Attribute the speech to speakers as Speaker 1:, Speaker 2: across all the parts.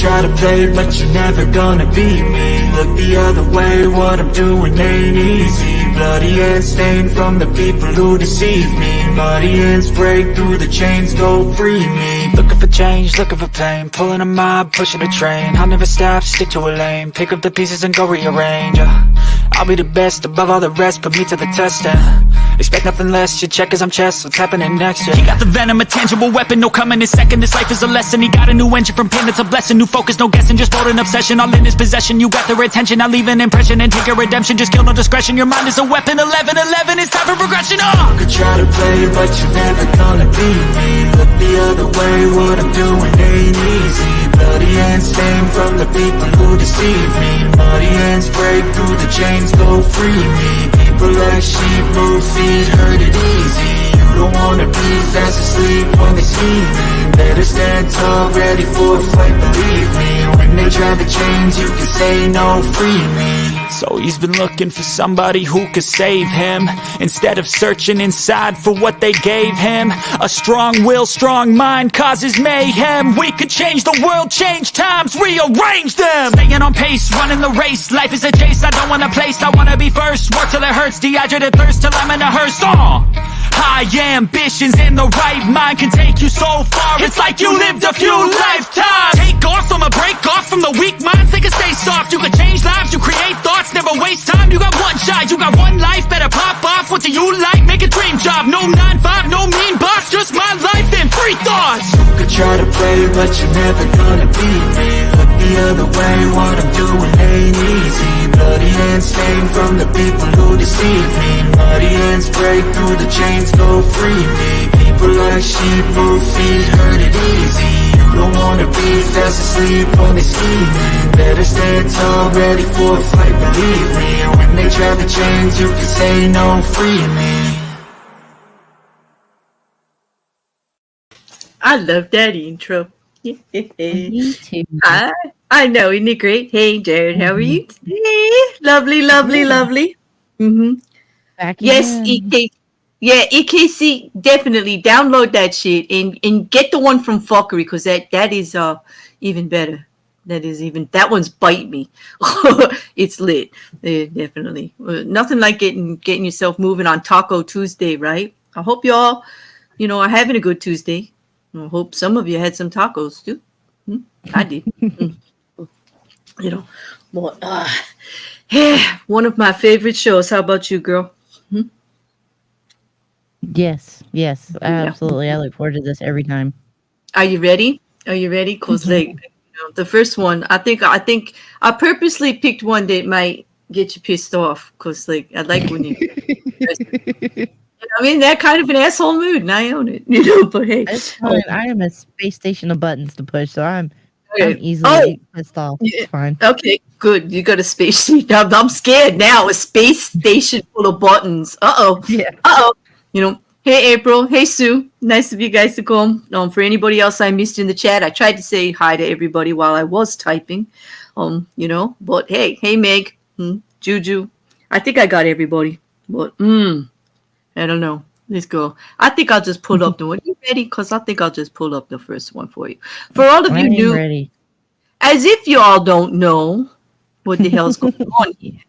Speaker 1: try to play, but you're never gonna beat me. Look the other way, what I'm doing ain't easy. Bloody hands stained from the people who deceive me. Muddy hands break through the chains, go free me. Looking for change, looking for pain, pulling a mob, pushing a train. I'll never stop, stick to a lane, pick up the pieces and go rearrange. I'll be the best above all the rest, put me to the test and expect nothing less. You check as I'm chess, what's happening next? Yeah. He got the venom, a tangible weapon, no coming in second. This life is a lesson, he got a new engine. From pain it's a blessing, new focus, no guessing. Just hold an obsession, all in his possession. You got their attention, I leave an impression and take a redemption. Just kill no discretion, your mind is a weapon. 11-11, it's time for progression. You could try to play, but you're never gonna beat me. Look the other way, what I'm doing ain't easy. Bloody hands stained from the people who deceive me. Muddy hands break through the chains, go free me. People like sheep move feet, hurt it easy. You don't wanna be fast asleep when they see me. Better stand tall, ready for a fight, believe me. When they try to change, you can say no, free me. So he's been looking for somebody who could save him, instead of searching inside for what they gave him. A strong will, strong mind causes mayhem. We could change the world, change times, rearrange them. Staying on pace, running the race. Life is a chase, I don't want a place, I wanna be first. Work till it hurts, dehydrated thirst till I'm in a hearse. High ambitions in the right mind can take you so far. It's like you lived a few lifetimes. Take off from a break off from the weak minds. They can stay soft, you can change lives, you create thoughts, never waste time. You got one shot, you got one life, better pop off. What do you like? Make a dream job. No 9-5, no mean boss, just my life and free thoughts. You could try to play, but you're never gonna beat me. Look the other way, what I'm doing ain't easy. Bloody hands stained from the people who deceive me. Muddy hands break through the chains, go free me. People like sheep move feet, hurt it easy. You don't wanna be fast asleep when they see me. Better stand tall, ready for a fight, believe me. When they try to change, you can say no, free me.
Speaker 2: I love that intro.
Speaker 3: Me too.
Speaker 2: I know, isn't it great? Hey, Jared, how are you today? Lovely, lovely, lovely. Mm-hmm.
Speaker 3: Back
Speaker 2: Yes,
Speaker 3: again.
Speaker 2: EKC, definitely download that shit and get the one from Fuckery, because that is even better. That one's bite me. It's lit. Definitely. Nothing like getting yourself moving on Taco Tuesday, right? I hope y'all, are having a good Tuesday. I hope some of you had some tacos too. I did. But one of my favorite shows. How about you, girl?
Speaker 3: Yes, absolutely. I look forward to this every time.
Speaker 2: Are you ready? Because the first one, I think I purposely picked one that might get you pissed off, because I like when you. I'm in that kind of an asshole mood, and I own it. But hey,
Speaker 3: It's fine. I am a space station of buttons to push, so I'm easily pissed off. It's fine.
Speaker 2: Okay, good. You got a space station. I'm scared now. A space station full of buttons.
Speaker 3: Yeah.
Speaker 2: Hey, April. Hey, Sue. Nice of you guys to come. For anybody else I missed in the chat, I tried to say hi to everybody while I was typing. But hey, Meg, Juju. I think I got everybody. But I don't know. Let's go. I think I'll just pull up the one. You ready? Because I think I'll just pull up the first one for you. For all of you new,
Speaker 3: ready.
Speaker 2: as if you all don't know what the hell's going on here.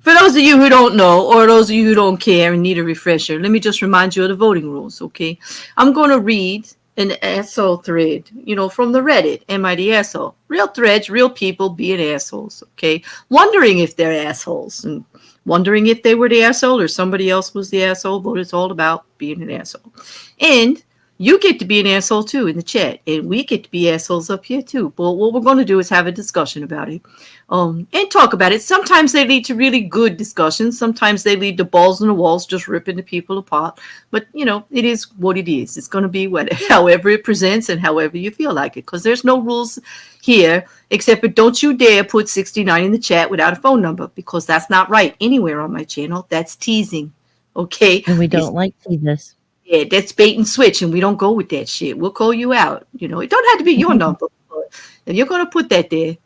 Speaker 2: For those of you who don't know, or those of you who don't care and need a refresher, let me just remind you of the voting rules, okay? I'm going to read an asshole thread, from the Reddit, AmItheAsshole. Real threads, real people being assholes, okay? Wondering if they're assholes, and wondering if they were the asshole or somebody else was the asshole, but it's all about being an asshole. And you get to be an asshole too in the chat, and we get to be assholes up here too. But what we're going to do is have a discussion about it, and talk about it. Sometimes they lead to really good discussions. Sometimes they lead to balls on the walls, just ripping the people apart. But it is what it is. It's going to be however it presents and however you feel like it, because there's no rules here except for don't you dare put 69 in the chat without a phone number, because that's not right anywhere on my channel. That's teasing, okay?
Speaker 3: And we don't like teasers.
Speaker 2: Yeah, that's bait and switch, and we don't go with that shit. We'll call you out. It don't have to be your number. But if you're going to put that there,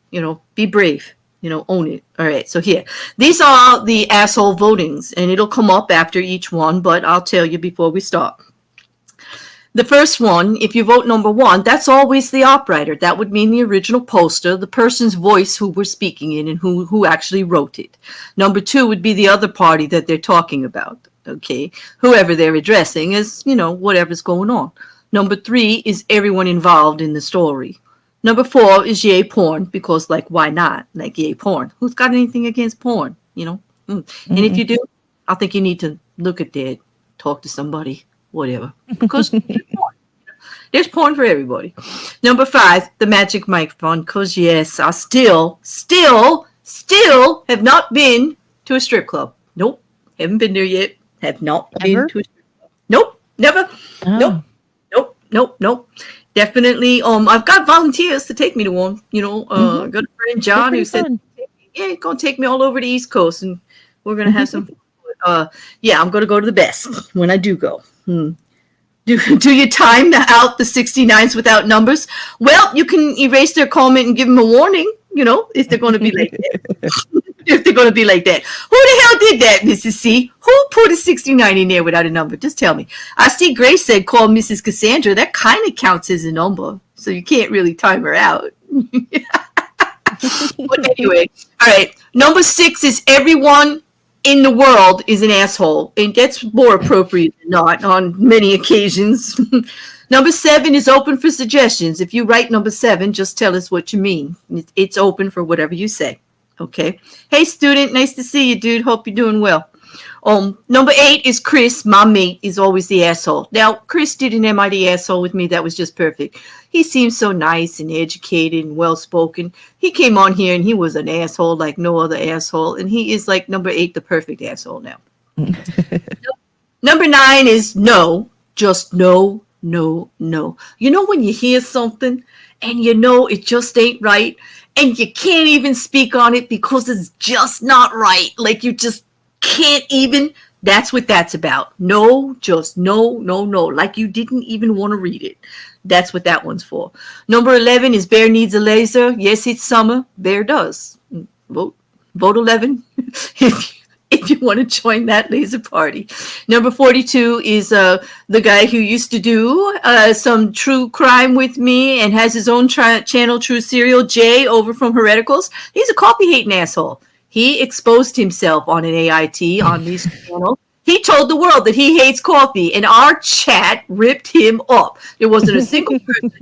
Speaker 2: be brave. Own it. All right, so here. These are the asshole votings, and it'll come up after each one, but I'll tell you before we start. The first one, if you vote number 1, that's always the opwriter. That would mean the original poster, the person's voice who we're speaking in and who actually wrote it. Number 2 would be the other party that they're talking about, okay? Whoever they're addressing is, whatever's going on. Number 3 is everyone involved in the story. Number 4 is yay porn, because, like, why not? Like, yay porn. Who's got anything against porn, And if you do, I think you need to look at that, talk to somebody. Whatever, because there's porn for everybody. Number 5, the magic microphone, because yes, I still have not been to a strip club. Nope, haven't been there yet. Have not been to a strip club. Nope, never. Oh. Nope. Definitely. I've got volunteers to take me to one. I've got a friend John who said, "Yeah, you're gonna take me all over the East Coast, and we're gonna have some fun." Yeah, I'm gonna go to the best when I do go. Do you time out the 69s without numbers? Well, you can erase their comment and give them a warning, if they're going to be like that. If they're going to be like that. Who the hell did that, Mrs. C? Who put a 69 in there without a number? Just tell me. I see Grace said call Mrs. Cassandra. That kind of counts as a number, so you can't really time her out. But anyway, all right. Number 6 is everyone in the world is an asshole, and that's more appropriate than not on many occasions. Number 7 is open for suggestions. If you write number 7, just tell us what you mean. It's open for whatever you say. Okay. Hey, student, nice to see you, dude. Hope you're doing well. Number 8 is Chris. My mate is always the asshole. Now, Chris did an AmItheAsshole with me. That was just perfect. He seems so nice and educated and well-spoken. He came on here and he was an asshole like no other asshole. And he is like number 8, the perfect asshole now. Number 9 is no. Just no. When you hear something and it just ain't right and you can't even speak on it because it's just not right. Like you just can't even. That's what that's about. No, just no. Like you didn't even want to read it. That's what that one's for. Number 11 is Bear needs a laser. Yes, it's summer. Bear does. Vote 11 if you want to join that laser party. Number 42 is the guy who used to do some true crime with me and has his own channel, True Serial, Jay, over from Hereticals. He's a coffee-hating asshole. He exposed himself on an AIT on this channel. He told the world that he hates coffee, and our chat ripped him up. There wasn't a single person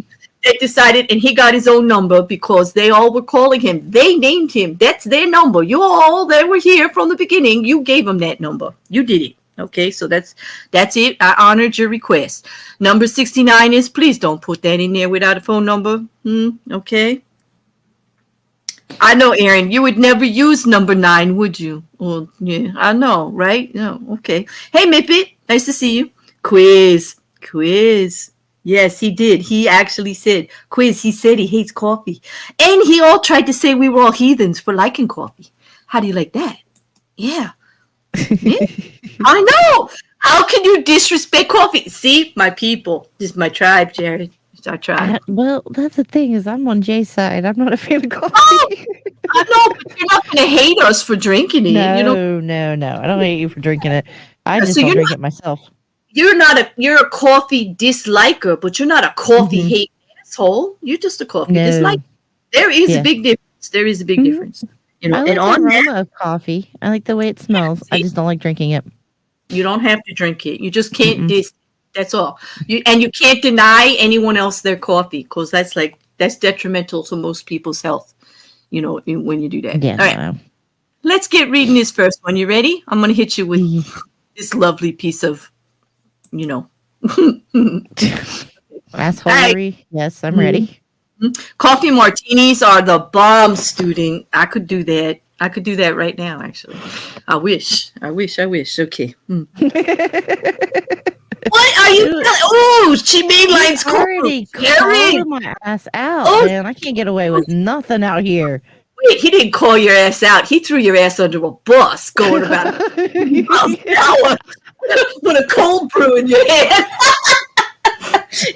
Speaker 2: that decided, and he got his own number because they all were calling him. They named him. That's their number. You all that were here from the beginning, you gave them that number. You did it. Okay, so that's it. I honored your request. Number 69 is, please don't put that in there without a phone number. Okay. I know, Aaron, you would never use number 9, would you? Well, yeah, I know, right? No, okay. Hey, Mippet, nice to see you. Quiz. Yes, he did. He actually said, Quiz, he said he hates coffee. And he all tried to say we were all heathens for liking coffee. How do you like that? Yeah. I know. How can you disrespect coffee? See, my people. This is my tribe, Jared. I try.
Speaker 3: Well, that's the thing is I'm on Jay's side. I'm not a fan of coffee.
Speaker 2: Oh, I know, but you're not going to hate us for drinking it.
Speaker 3: No. I don't hate you for drinking it. I just don't drink it myself.
Speaker 2: You're a coffee disliker, but you're not a coffee hate asshole. You're just a coffee disliker. There is a big difference. There is a big difference.
Speaker 3: I like the aroma of coffee. I like the way it smells. I just don't like drinking it.
Speaker 2: You don't have to drink it. You just can't That's all. You can't deny anyone else their coffee because that's detrimental to most people's health. When you do that.
Speaker 3: Yeah.
Speaker 2: All right. Let's get reading this first one. You ready? I'm going to hit you with this lovely piece of,
Speaker 3: assholery. Right. Yes, I'm ready.
Speaker 2: Coffee martinis are the bomb, student. I could do that. I could do that right now, actually. I wish. Okay. What are you? Oh, she made lines
Speaker 3: already called my ass out, man. I can't get away with nothing out here.
Speaker 2: Wait, he didn't call your ass out. He threw your ass under a bus going about miles an hour with a cold brew in your hand.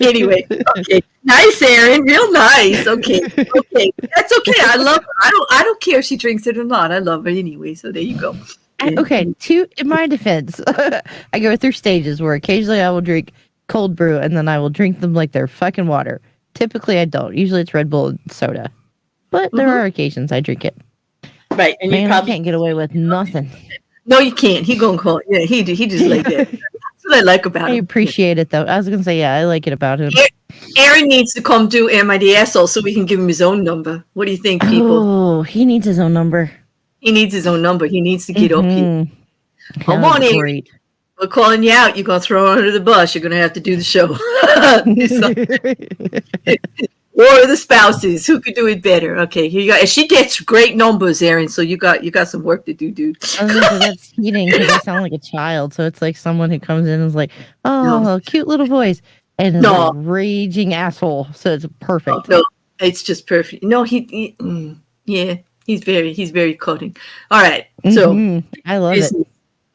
Speaker 2: Anyway, okay. Nice, Aaron. Real nice. Okay. That's okay. I love her. I don't care if she drinks it or not. I love her anyway. So there you go.
Speaker 3: Okay, in my defense, I go through stages where occasionally I will drink cold brew, and then I will drink them like they're fucking water. Typically, I don't. Usually, it's Red Bull and soda. But there are occasions I drink it.
Speaker 2: Right, and
Speaker 3: Man,
Speaker 2: you probably
Speaker 3: I can't get away with nothing.
Speaker 2: No, you can't. He gonna call. Yeah, he just like that. That's what I like about
Speaker 3: I
Speaker 2: him.
Speaker 3: appreciate it, though. I was gonna say, yeah, I like it about him.
Speaker 2: Aaron needs to come do Am I the Asshole so we can give him his own number. What do you think, people?
Speaker 3: Oh, he needs his own number.
Speaker 2: He needs his own number. He needs to get up here. Come
Speaker 3: That
Speaker 2: on,
Speaker 3: was
Speaker 2: Aaron.
Speaker 3: great.
Speaker 2: We're calling you out. You're gonna throw her under the bus. You're gonna have to do the show. Or the spouses who could do it better. Okay, here you go. And she gets great numbers, Aaron. So you got some work to do, dude.
Speaker 3: I was gonna say that's cheating because I sound like a child. So it's like someone who comes in and is like, "Oh, cute little voice," and is a raging asshole. So it's perfect.
Speaker 2: No, it's just perfect. No, yeah, he's very cutting. All right, so
Speaker 3: I love it.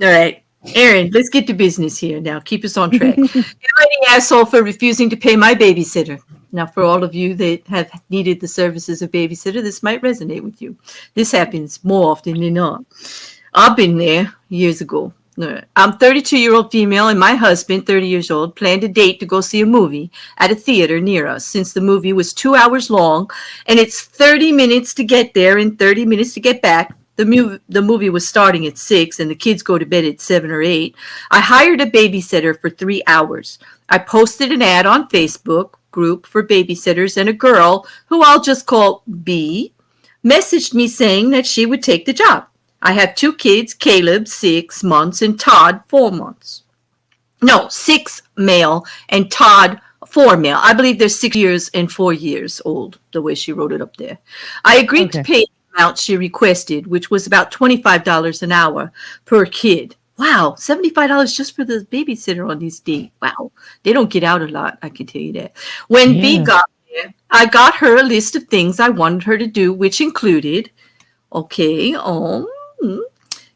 Speaker 2: All right, Aaron, let's get to business here now. Keep us on track. Am I the asshole for refusing to pay my babysitter? Now, for all of you that have needed the services of babysitter, this might resonate with you. This happens more often than not. I've been there years ago. I'm 32-year-old female, and my husband, 30 years old, planned a date to go see a movie at a theater near us. Since the movie was 2 hours long, and it's 30 minutes to get there and 30 minutes to get back, the movie was starting at 6, and the kids go to bed at 7 or 8. I hired a babysitter for 3 hours. I posted an ad on Facebook group for babysitters, and a girl, who I'll just call B, messaged me saying that she would take the job. I have 2 kids, Caleb, 6 months, and Todd, 4 months. No, 6 male, and Todd, 4 male. I believe they're 6 years and 4 years old, the way she wrote it up there. I agreed to pay the amount she requested, which was about $25 an hour per kid. Wow, $75 just for the babysitter on this date. Wow, they don't get out a lot, I can tell you that. When B got there, I got her a list of things I wanted her to do, which included,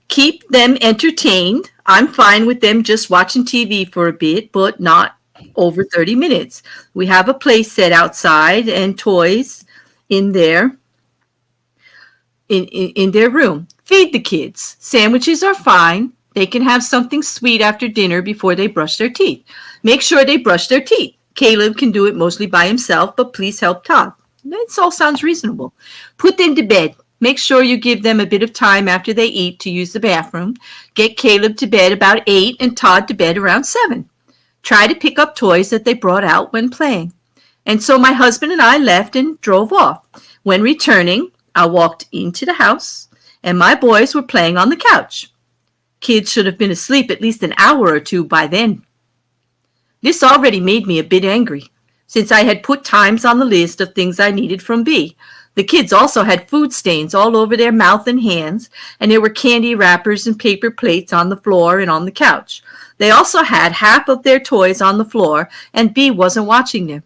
Speaker 2: keep them entertained. I'm fine with them just watching TV for a bit, but not over 30 minutes. We have a play set outside and toys in there. In their room. Feed the kids. Sandwiches are fine. They can have something sweet after dinner before they brush their teeth. Make sure they brush their teeth. Caleb can do it mostly by himself, but please help Todd. That all sounds reasonable. Put them to bed. Make sure you give them a bit of time after they eat to use the bathroom. Get Caleb to bed about 8 and Todd to bed around 7. Try to pick up toys that they brought out when playing. And so my husband and I left and drove off. When returning, I walked into the house, and my boys were playing on the couch. Kids should have been asleep at least an hour or 2 by then. This already made me a bit angry, since I had put times on the list of things I needed from B. The kids also had food stains all over their mouth and hands, and there were candy wrappers and paper plates on the floor and on the couch. They also had half of their toys on the floor, and B wasn't watching them.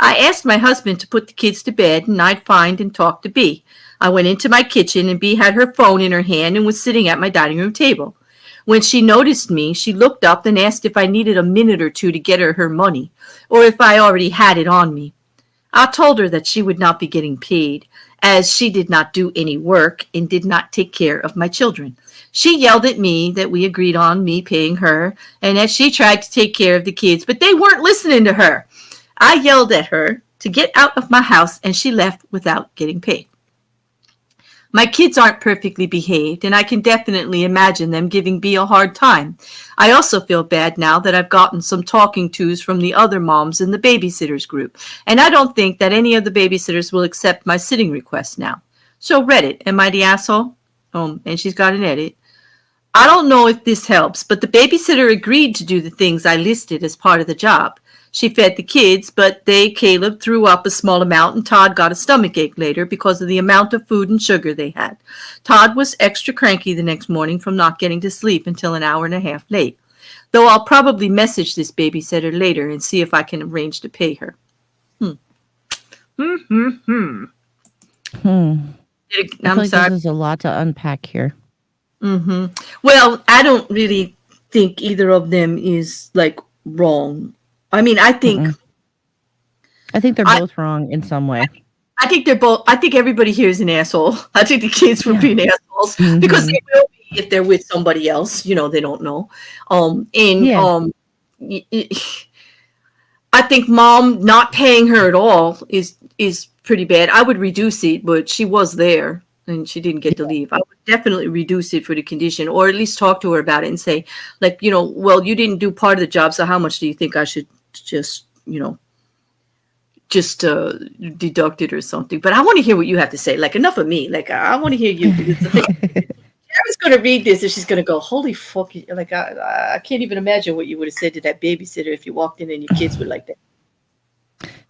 Speaker 2: I asked my husband to put the kids to bed, and I'd find and talk to B. I went into my kitchen, and B had her phone in her hand and was sitting at my dining room table. When she noticed me, she looked up and asked if I needed a minute or 2 to get her money, or if I already had it on me. I told her that she would not be getting paid, as she did not do any work and did not take care of my children. She yelled at me that we agreed on me paying her, and that she tried to take care of the kids, but they weren't listening to her. I yelled at her to get out of my house, and she left without getting paid. My kids aren't perfectly behaved, and I can definitely imagine them giving B a hard time. I also feel bad now that I've gotten some talking tos from the other moms in the babysitters group, and I don't think that any of the babysitters will accept my sitting request now. So Reddit, am I the asshole? And she's got an edit. I don't know if this helps, but the babysitter agreed to do the things I listed as part of the job. She fed the kids, but Caleb threw up a small amount, and Todd got a stomachache later because of the amount of food and sugar they had. Todd was extra cranky the next morning from not getting to sleep until an hour and a half late, though I'll probably message this babysitter later and see if I can arrange to pay her.
Speaker 3: I'm sorry. There's a lot to unpack here.
Speaker 2: Well, I don't really think either of them is wrong. I mean, I think
Speaker 3: they're both wrong in some way.
Speaker 2: I think they're both. I think everybody here is an asshole. I think the kids were being assholes because they will be if they're with somebody else. They don't know. I think mom not paying her at all is pretty bad. I would reduce it, but she was there and she didn't get to leave. I would definitely reduce it for the condition, or at least talk to her about it and say, like, well, you didn't do part of the job, so how much do you think I should just, deduct it or something? But I want to hear what you have to say. Like, enough of me. Like, I want to hear you. Because the thing, Sarah's going to read this and she's going to go, holy fuck. Like, I can't even imagine what you would have said to that babysitter if you walked in and your kids were like that.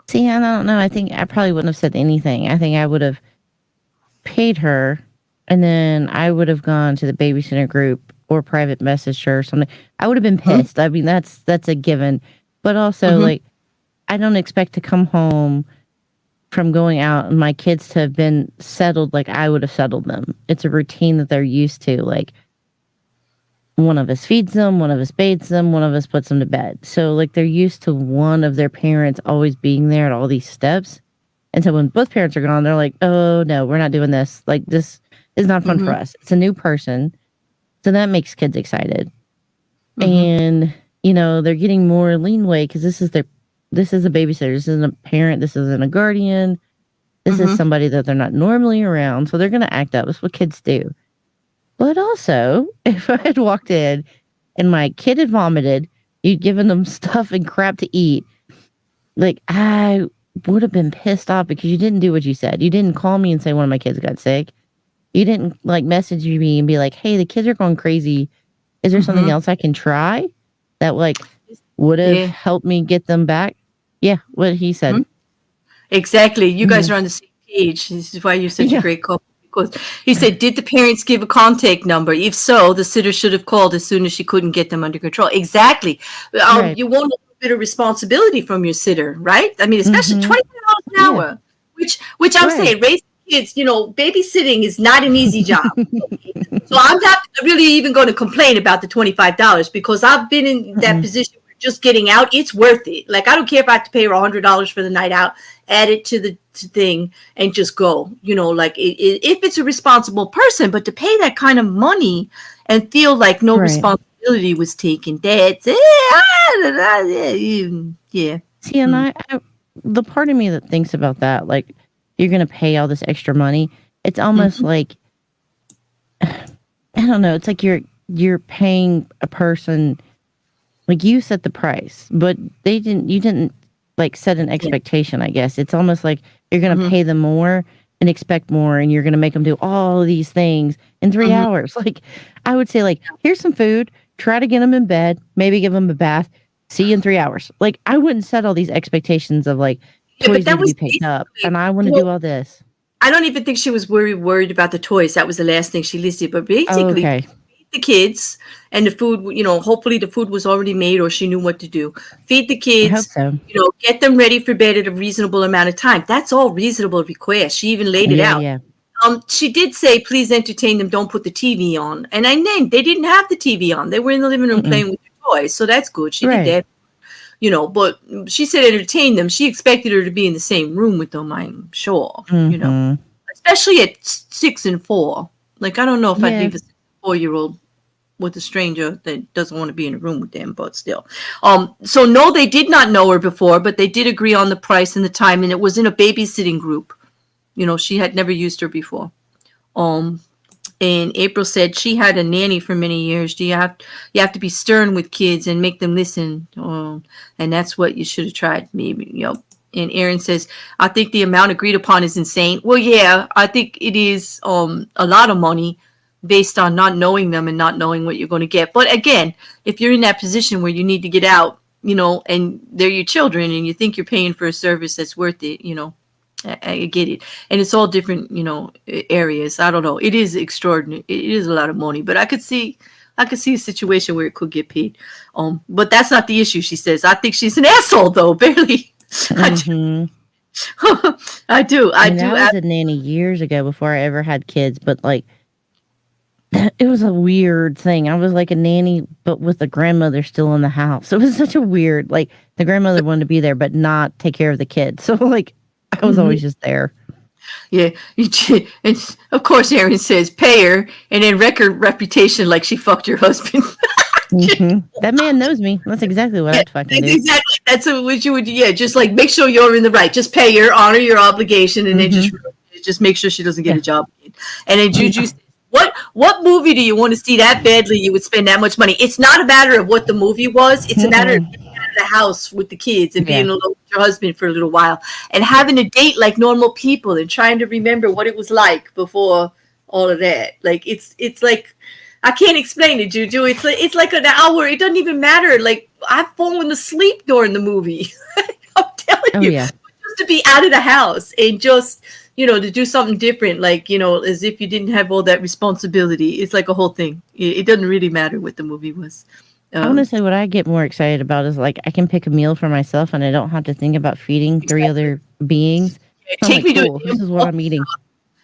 Speaker 3: See, I don't know. I think I probably wouldn't have said anything. I think I would have paid her, and then I would have gone to the babysitter group or private messaged her or something. I would have been pissed. I mean, that's a given. But also, like, I don't expect to come home from going out and my kids to have been settled like I would have settled them. It's a routine that they're used to. Like, one of us feeds them, one of us bathes them, one of us puts them to bed. So, like, they're used to one of their parents always being there at all these steps. And so when both parents are gone, they're like, oh, no, we're not doing this. Like, this is not fun for us. It's a new person. So that makes kids excited. And, they're getting more leeway because this is a babysitter. This isn't a parent. This isn't a guardian. This is somebody that they're not normally around. So they're going to act up. That's what kids do. But also, if I had walked in and my kid had vomited, you'd given them stuff and crap to eat, like, I would have been pissed off because you didn't do what you said. You didn't call me and say one of my kids got sick. You didn't, like, message me and be like, hey, the kids are going crazy. Is there something else I can try that, like, would have helped me get them back? Yeah, what he said.
Speaker 2: Exactly. You guys are on the same page. This is why you're such a great couple. Because he said, did the parents give a contact number? If so, the sitter should have called as soon as she couldn't get them under control. Exactly. You want a little bit of responsibility from your sitter, right? I mean, especially $25 an hour, which I'm saying, raising kids, babysitting is not an easy job. So I'm not really even going to complain about the $25 because I've been in that position where just getting out, it's worth it. Like, I don't care if I have to pay her $100 for the night out, add it to the thing and just go, like if it's a responsible person, but to pay that kind of money and feel like no responsibility was taken, that's yeah. See,
Speaker 3: and I the part of me that thinks about that, like, you're going to pay all this extra money. It's almost like, I don't know. It's like you're paying a person, like, you set the price, but you didn't like set an expectation, I guess. It's almost like you're going to pay them more and expect more, and you're going to make them do all these things in 3 hours. Like, I would say, like, here's some food, try to get them in bed, maybe give them a bath, see you in 3 hours. Like, I wouldn't set all these expectations of, like, toys need to be picked up, and I want to do all this.
Speaker 2: I don't even think she was worried about the toys. That was the last thing she listed. But basically, feed the kids and the food, hopefully the food was already made or she knew what to do. Feed the kids,
Speaker 3: I hope so.
Speaker 2: Get them ready for bed at a reasonable amount of time. That's all reasonable request. She even laid it out.
Speaker 3: Yeah.
Speaker 2: She did say, please entertain them. Don't put the TV on. And they didn't have the TV on. They were in the living room playing with their toys. So that's good. She did that. But she said entertain them. She expected her to be in the same room with them, I'm sure, especially at 6 and 4. Like, I don't know if I'd leave a 4-year-old with a stranger that doesn't want to be in a room with them, but still. So no, they did not know her before, but they did agree on the price and the time, and it was in a babysitting group. She had never used her before. And April said she had a nanny for many years. You have to be stern with kids and make them listen. And that's what you should have tried, maybe. And Aaron says, I think the amount agreed upon is insane. Well, yeah, I think it is a lot of money based on not knowing them and not knowing what you're going to get. But again, if you're in that position where you need to get out, and they're your children and you think you're paying for a service that's worth it, I get it. And it's all different, areas. I don't know. It is extraordinary. It is a lot of money, but I could see a situation where it could get paid. But that's not the issue, she says. I think she's an asshole, though, barely. I do. I do.
Speaker 3: I was a nanny years ago before I ever had kids, but, like, it was a weird thing. I was like a nanny, but with the grandmother still in the house. It was such a weird, like, the grandmother wanted to be there, but not take care of the kids. So, like, I was always just there.
Speaker 2: Yeah. And of course, Aaron says, pay her, and then wreck her reputation like she fucked your husband.
Speaker 3: That man knows me. That's exactly what I'd fucking do.
Speaker 2: Exactly. That's what you would do. Yeah, just like make sure you're in the right. Just pay her, honor your obligation, and then just make sure she doesn't get a job again. And then Juju says, what movie do you want to see that badly you would spend that much money? It's not a matter of what the movie was. It's a matter of getting out of the house with the kids and being alone with your husband for a little while and having a date like normal people and trying to remember what it was like before all of that. Like it's like I can't explain it, Juju. It's like an hour. It doesn't even matter. Like I've fallen asleep during the movie. I'm telling you, just to be out of the house and just to do something different, like as if you didn't have all that responsibility. It's like a whole thing. It doesn't really matter what the movie was.
Speaker 3: I want to say what I get more excited about is like I can pick a meal for myself and I don't have to think about feeding 3 other beings. So
Speaker 2: Take me
Speaker 3: to this is what I'm eating.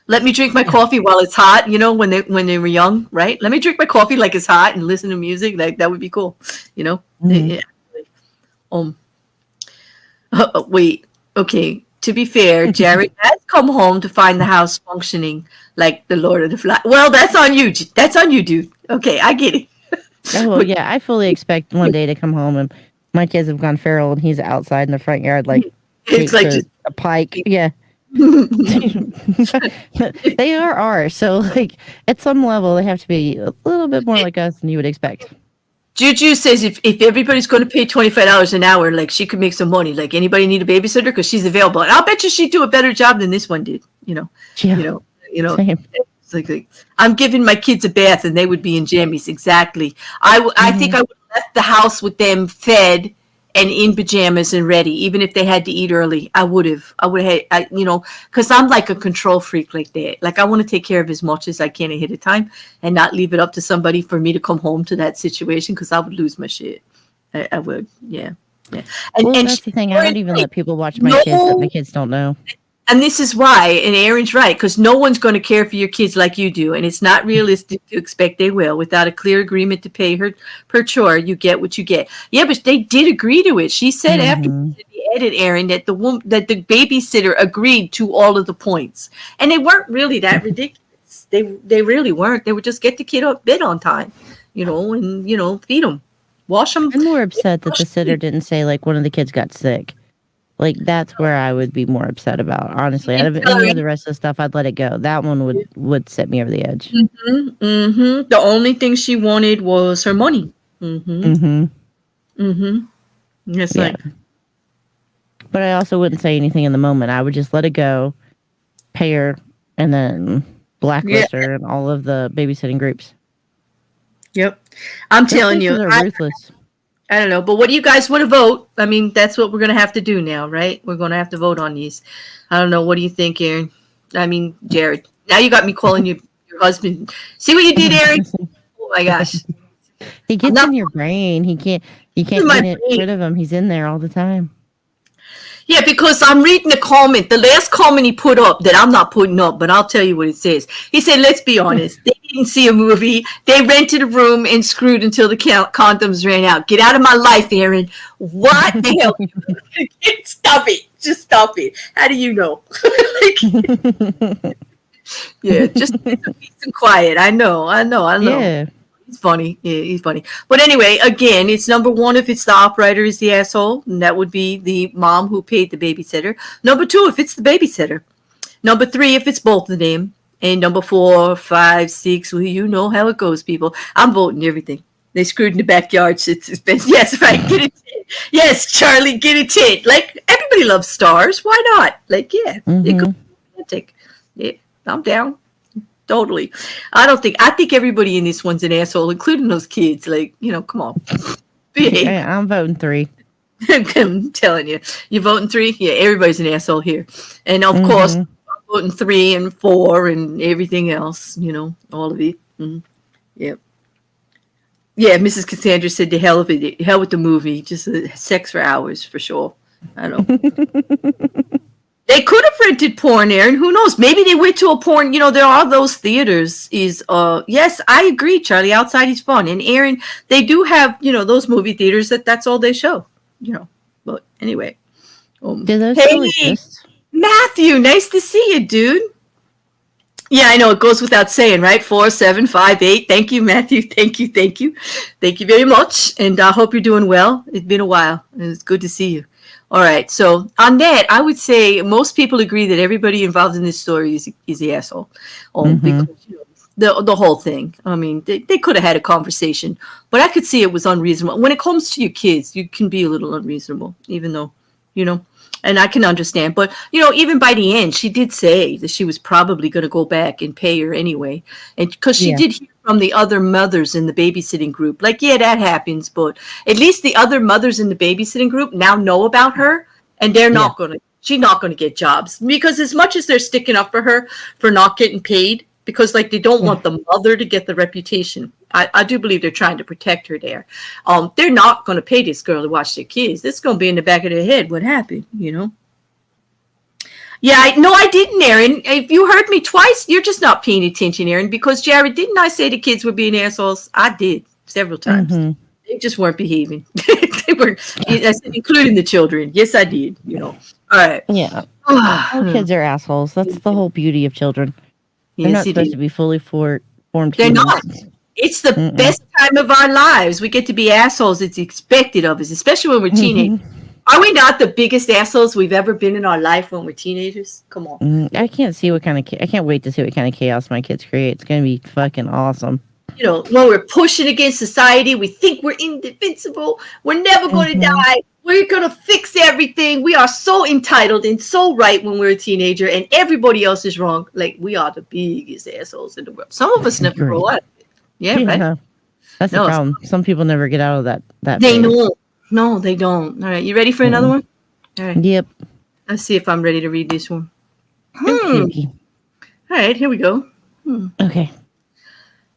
Speaker 2: Let me drink my coffee while it's hot. When they were young, right? Let me drink my coffee like it's hot and listen to music. Like that would be cool. Yeah. Wait. Okay. To be fair, Jared has come home to find the house functioning like the Lord of the Flies. Well, that's on you. That's on you, dude. Okay, I get it.
Speaker 3: Oh, yeah, I fully expect one day to come home and my kids have gone feral and he's outside in the front yard like
Speaker 2: it's like just
Speaker 3: a pike. Yeah. They are ours. So, like, at some level, they have to be a little bit more like us than you would expect.
Speaker 2: Juju says if everybody's going to pay $25 an hour, like she could make some money. Like anybody need a babysitter because she's available, and I'll bet you she'd do a better job than this one did.
Speaker 3: Same.
Speaker 2: It's like I'm giving my kids a bath and they would be in jammies. Exactly. I think I would have left the house with them fed and in pajamas and ready, even if they had to eat early. I would have, because I'm like a control freak like that. Like I want to take care of as much as I can ahead of time and not leave it up to somebody for me to come home to that situation because I would lose my shit. I would, yeah. And
Speaker 3: that's the thing. I don't even let people watch my kids that my kids don't know.
Speaker 2: And this is why, and Aaron's right, because no one's going to care for your kids like you do, and it's not realistic to expect they will. Without a clear agreement to pay her per chore, you get what you get. Yeah, but they did agree to it. She said after the edit, Aaron, that the babysitter agreed to all of the points, and they weren't really that ridiculous. They really weren't. They would just get the kid up bed on time, and feed them, wash them.
Speaker 3: I'm more upset that the sitter didn't say like one of the kids got sick. Like, that's where I would be more upset about, honestly. Out of any of the rest of the stuff, I'd let it go. That one would set me over the edge.
Speaker 2: The only thing she wanted was her money. Yes,
Speaker 3: yeah. But I also wouldn't say anything in the moment. I would just let it go, pay her, and then blacklist her in all of the babysitting groups.
Speaker 2: Yep. I'm telling you.
Speaker 3: They're ruthless.
Speaker 2: I don't know, but what do you guys want to vote? I mean, that's what we're going to have to do now, right? We're going to have to vote on these. I don't know. What do you think, Aaron? I mean, Jared. Now you got me calling you your husband. See what you did, Aaron? Oh my gosh.
Speaker 3: He gets in your brain. You can't get rid of him. He's in there all the time.
Speaker 2: Yeah, because I'm reading the comment. The last comment he put up that I'm not putting up, but I'll tell you what it says. He said, let's be honest. They didn't see a movie. They rented a room and screwed until the condoms ran out. Get out of my life, Aaron. What the hell? Stop it. Just stop it. How do you know? Yeah, just peace and quiet. I know.
Speaker 3: Yeah.
Speaker 2: He's funny. Yeah, he's funny. But anyway, again, it's number one if it's the operator is the asshole, and that would be the mom who paid the babysitter. Number two, if it's the babysitter. Number three, if it's both of them. And number 4, 5, 6, well, you know how it goes, people. I'm voting everything. They screwed in the backyard. It's best. Yes, right. Get a tit. Yes, Charlie, get a tit. Like, everybody loves stars. Why not? Like, yeah, it could be romantic. Yeah, I'm down. Totally. I think everybody in this one's an asshole, including those kids. Like, come on.
Speaker 3: Yeah, I'm voting 3.
Speaker 2: I'm telling you. You're voting 3? Yeah, everybody's an asshole here. And of course, I'm voting 3 and 4 and everything else, all of it. Yep. Yeah, Mrs. Cassandra said to hell with it. Hell with the movie. Just sex for hours, for sure. I don't know. They could have rented porn, Aaron. Who knows? Maybe they went to a porn. There are those theaters. Yes, I agree, Charlie. Outside is fun. And Aaron, they do have, those movie theaters that's all they show. But anyway.
Speaker 3: Do those still exist?
Speaker 2: Matthew, nice to see you, dude. Yeah, I know it goes without saying, right? 4758. Thank you, Matthew. Thank you, thank you, thank you very much. And I hope you're doing well. It's been a while. It's good to see you. All right. So on that, I would say most people agree that everybody involved in this story is the asshole.
Speaker 3: Mm-hmm.
Speaker 2: Because the whole thing. I mean, they could have had a conversation, but I could see it was unreasonable. When it comes to your kids, you can be a little unreasonable, even though, you know. And I can understand. But, even by the end, she did say that she was probably going to go back and pay her anyway. And because she
Speaker 3: Yeah.
Speaker 2: did hear from the other mothers in the babysitting group, like, yeah, that happens. But at least the other mothers in the babysitting group now know about her. And they're not going to, she's not going to get jobs. Because as much as they're sticking up for her for not getting paid, because like they don't want the mother to get the reputation. I do believe they're trying to protect her there. They're not going to pay this girl to watch their kids. This is going to be in the back of their head. What happened? Yeah, I didn't, Aaron. If you heard me twice, you're just not paying attention, Aaron. Because Jared, didn't I say the kids were being assholes? I did several times.
Speaker 3: Mm-hmm.
Speaker 2: They just weren't behaving. They were, including the children. Yes, I did. All right.
Speaker 3: Yeah. All kids are assholes. That's the whole beauty of children. They're not supposed to be fully formed.
Speaker 2: They're
Speaker 3: humans.
Speaker 2: not. It's the best time of our lives. We get to be assholes. It's expected of us, especially when we're teenagers. Are we not the biggest assholes we've ever been in our life when we're teenagers? Come on.
Speaker 3: I can't see what kind of. I can't wait to see what kind of chaos my kids create. It's gonna be fucking awesome.
Speaker 2: When we're pushing against society, we think we're invincible. We're never going to die. We're going to fix everything. We are so entitled and so right when we're a teenager, and everybody else is wrong. Like, we are the biggest assholes in the world. Some of us never grow up. Yeah, right?
Speaker 3: That's the problem. Some people never get out of that
Speaker 2: They
Speaker 3: phase.
Speaker 2: don't. No, they don't. All right, you ready for another one? All right.
Speaker 3: Yep.
Speaker 2: Let's see if I'm ready to read this one.
Speaker 3: Okay.
Speaker 2: All right, here we go.
Speaker 3: Okay.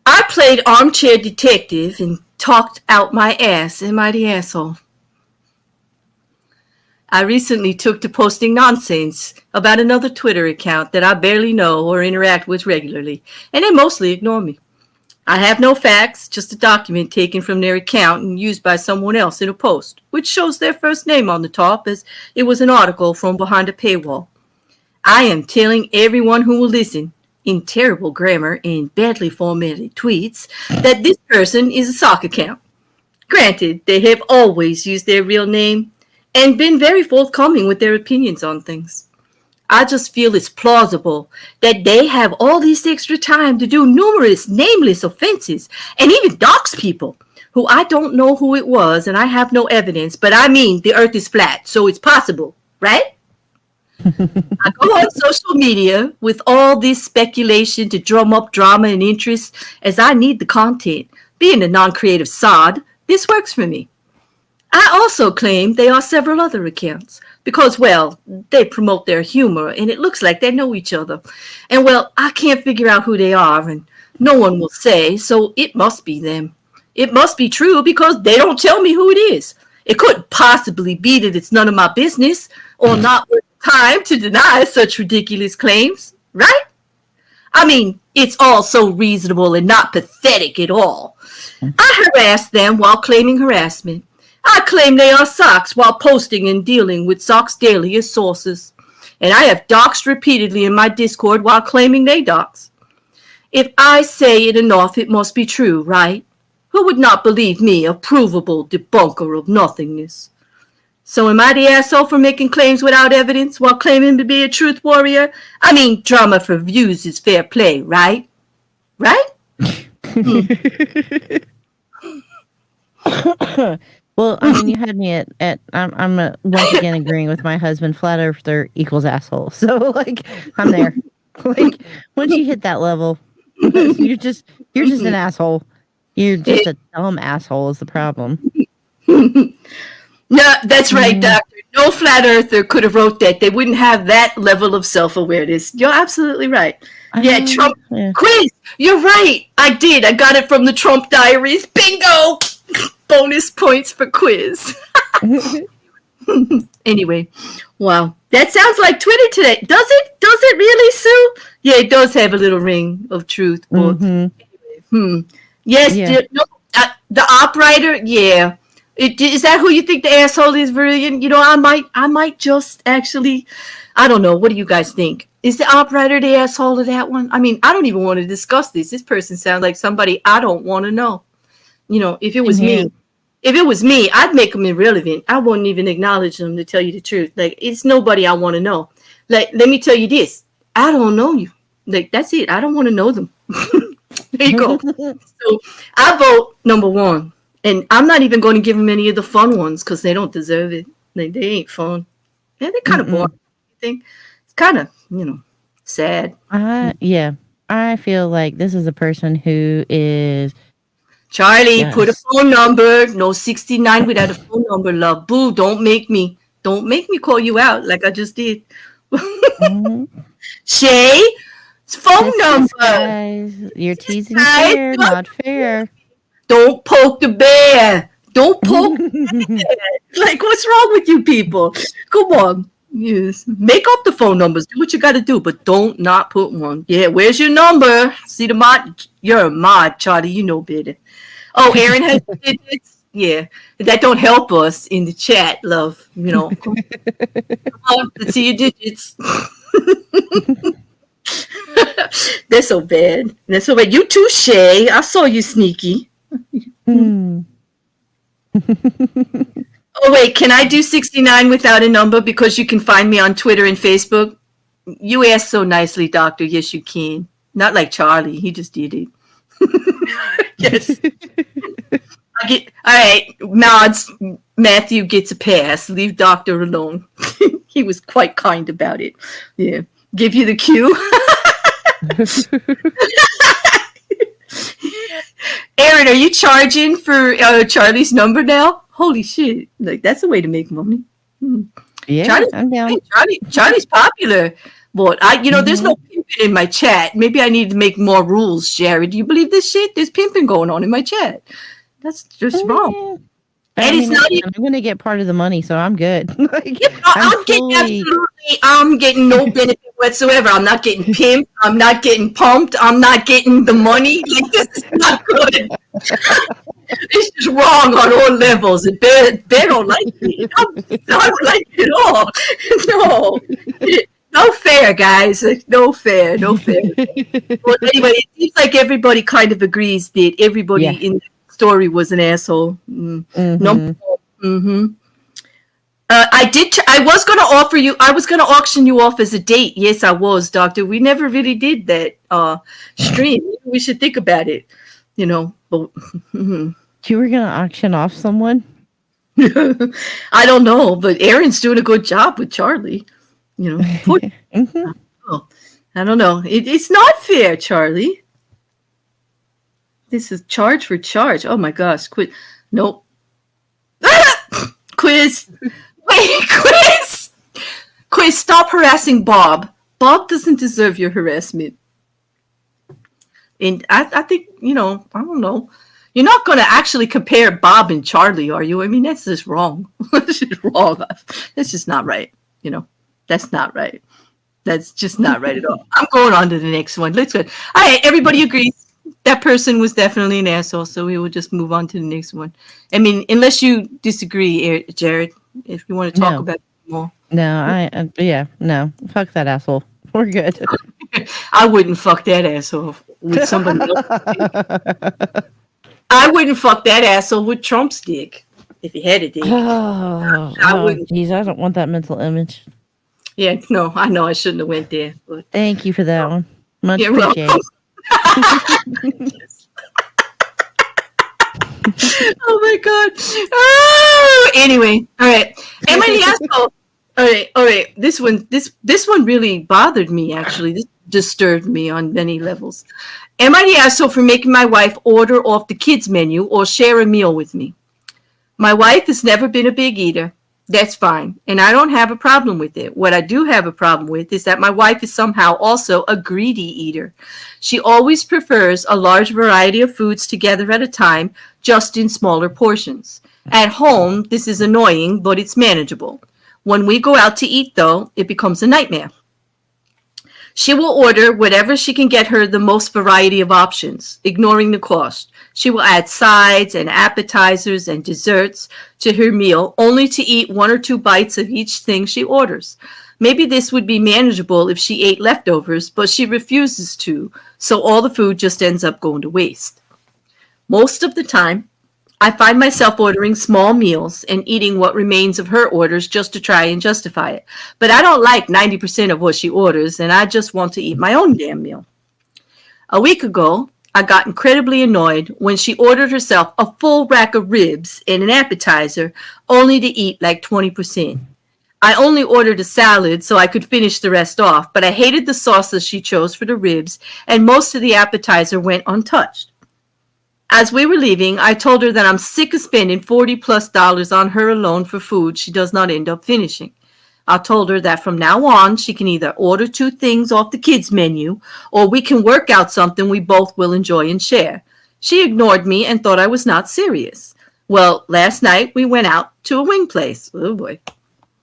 Speaker 2: I played armchair detective and talked out my ass. Am I the asshole? I recently took to posting nonsense about another Twitter account that I barely know or interact with regularly, and they mostly ignore me. I have no facts, just a document taken from their account and used by someone else in a post, which shows their first name on the top as it was an article from behind a paywall. I am telling everyone who will listen, in terrible grammar and badly formatted tweets, that this person is a sock account. Granted, they have always used their real name and been very forthcoming with their opinions on things. I just feel it's plausible that they have all this extra time to do numerous nameless offenses and even dox people who I don't know who it was and I have no evidence, but I mean the earth is flat, so it's possible, right? I go on social media with all this speculation to drum up drama and interest as I need the content. Being a non-creative sod, this works for me. I also claim they are several other accounts because, well, they promote their humor and it looks like they know each other. And, well, I can't figure out who they are and no one will say, so it must be them. It must be true because they don't tell me who it is. It couldn't possibly be that it's none of my business or not worth time to deny such ridiculous claims, right? I mean, it's all so reasonable and not pathetic at all. I harass them while claiming harassment. I claim they are socks while posting and dealing with Socks Daily as sources. And I have doxed repeatedly in my Discord while claiming they dox. If I say it enough, it must be true, right? Who would not believe me, a provable debunker of nothingness? So am I the asshole for making claims without evidence while claiming to be a truth warrior? I mean, drama for views is fair play, right? Right?
Speaker 3: Well, I mean, you had me at I'm once again agreeing with my husband. Flat earther equals asshole. So like, I'm there. Like, once you hit that level, you're just an asshole. You're just a dumb asshole is the problem.
Speaker 2: No, that's right, Doctor. No flat earther could have wrote that. They wouldn't have that level of self-awareness. You're absolutely right. Yeah, Trump quiz. You're right. I did. I got it from the Trump diaries. Bingo. Bonus points for quiz. Anyway, wow. That sounds like Twitter today. Does it? Does it really, Sue? Yeah, it does have a little ring of truth. But Yes,
Speaker 3: Yeah.
Speaker 2: the op writer, yeah. Is that who you think the asshole is, Brilliant? You know, I might just actually, I don't know. What do you guys think? Is the operator the asshole of that one? I mean, I don't even want to discuss this. This person sounds like somebody I don't want to know. You know, if it was me, I'd make them irrelevant. I wouldn't even acknowledge them, to tell you the truth. Like, it's nobody I want to know. Like, let me tell you this. I don't know you. Like, that's it. I don't want to know them. There you go. So I vote number 1. And I'm not even going to give them any of the fun ones because they don't deserve it. Like, they ain't fun. Yeah, they're kind of boring. I think it's kind of, you know, sad.
Speaker 3: Yeah. I feel like this is a person who is...
Speaker 2: Charlie, put a phone number. No 69 without a phone number, love. Boo, don't make me call you out like I just did. Shay, phone number.
Speaker 3: Guys, you're teasing fair, not fair.
Speaker 2: Don't poke the bear. Don't poke the bear. Like, what's wrong with you people? Come on. Yes. Make up the phone numbers. Do what you got to do, but don't not put one. Yeah, where's your number? See the mod? You're a mod, Charlie. You know better. Oh, Aaron has digits. Yeah, that don't help us in the chat, love. You know. Come on, let's see your digits. They're so bad. They're so bad. You too, Shay. I saw you sneaky. Oh, wait. Can I do 69 without a number? Because you can find me on Twitter and Facebook. You asked so nicely, Doctor. Yes, you can. Not like Charlie. He just did it. Yes. All right. Nods. Matthew gets a pass. Leave Doctor alone. He was quite kind about it. Yeah. Give you the cue. Aaron, are you charging for Charlie's number now? Holy shit. Like, that's a way to make money.
Speaker 3: Yeah, I'm down.
Speaker 2: Charlie's popular. But there's no pimping in my chat. Maybe I need to make more rules, Jared. Do you believe this shit? There's pimping going on in my chat. That's just wrong. And it's not even...
Speaker 3: I'm going to get part of the money, so I'm good.
Speaker 2: I'm getting no benefit whatsoever. I'm not getting pimped. I'm not getting pumped. I'm not getting the money. Like, this is not good. It's just wrong on all levels. And they don't like me. I don't like it at all. No. No fair, guys. No fair. Well, anyway, it seems like everybody kind of agrees that everybody in the story was an asshole. I was going to auction you off as a date. Yes, I was, Doctor. We never really did that stream. We should think about it, you know. But,
Speaker 3: You were going to auction off someone?
Speaker 2: I don't know, but Aaron's doing a good job with Charlie. You know, I don't know. It's not fair, Charlie. This is charge for charge. Oh my gosh, quit. Nope. Quiz. Wait, Quiz, stop harassing Bob. Bob doesn't deserve your harassment. And I think, I don't know. You're not going to actually compare Bob and Charlie, are you? I mean, that's just wrong. That's just wrong. That's just not right, That's not right. That's just not right at all. I'm going on to the next one. Let's go. All right, everybody agrees that person was definitely an asshole, so we will just move on to the next one. I mean, unless you disagree, Jared, if you want to talk about it more.
Speaker 3: No, no. Fuck that asshole. We're good.
Speaker 2: I wouldn't fuck that asshole with somebody else. I wouldn't fuck that asshole with Trump's dick if he had a dick.
Speaker 3: I wouldn't. Jeez, I don't want that mental image.
Speaker 2: Yeah, no, I know I shouldn't have went there. But
Speaker 3: thank you for that one. Much appreciated.
Speaker 2: Oh my god. Oh, anyway, all right. Am I the asshole? All right. This one really bothered me. Actually, this disturbed me on many levels. Am I the asshole for making my wife order off the kids' menu or share a meal with me? My wife has never been a big eater. That's fine. And I don't have a problem with it. What I do have a problem with is that my wife is somehow also a greedy eater. She always prefers a large variety of foods together at a time, just in smaller portions. At home, this is annoying, but it's manageable. When we go out to eat, though, it becomes a nightmare. She will order whatever she can get her the most variety of options, ignoring the cost. She will add sides and appetizers and desserts to her meal, only to eat 1 or 2 bites of each thing she orders. Maybe this would be manageable if she ate leftovers, but she refuses to, so all the food just ends up going to waste. Most of the time, I find myself ordering small meals and eating what remains of her orders just to try and justify it. But I don't like 90% of what she orders, and I just want to eat my own damn meal. A week ago, I got incredibly annoyed when she ordered herself a full rack of ribs and an appetizer, only to eat like 20%. I only ordered a salad so I could finish the rest off, but I hated the sauces she chose for the ribs, and most of the appetizer went untouched. As we were leaving, I told her that I'm sick of spending $40+ on her alone for food she does not end up finishing. I told her that from now on, she can either order 2 things off the kids' menu, or we can work out something we both will enjoy and share. She ignored me and thought I was not serious. Well, last night we went out to a wing place. Oh boy.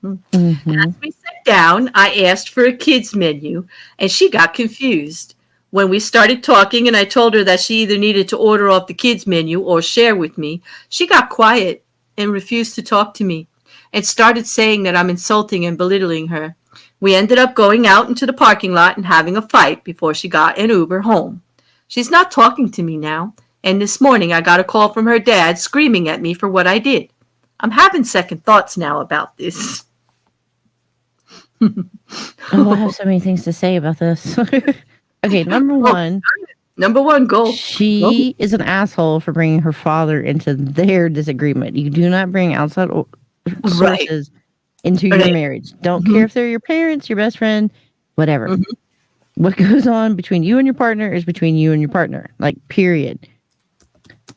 Speaker 3: Mm-hmm.
Speaker 2: As we sat down, I asked for a kids' menu, and she got confused. When we started talking and I told her that she either needed to order off the kids' menu or share with me, she got quiet and refused to talk to me and started saying that I'm insulting and belittling her. We ended up going out into the parking lot and having a fight before she got an Uber home. She's not talking to me now, and this morning I got a call from her dad screaming at me for what I did. I'm having second thoughts now about this.
Speaker 3: Oh, I have so many things to say about this. Okay, number one,
Speaker 2: go.
Speaker 3: She is an asshole for bringing her father into their disagreement. You do not bring outside sources into your marriage. Don't care if they're your parents, your best friend, whatever. What goes on between you and your partner is between you and your partner, like, period.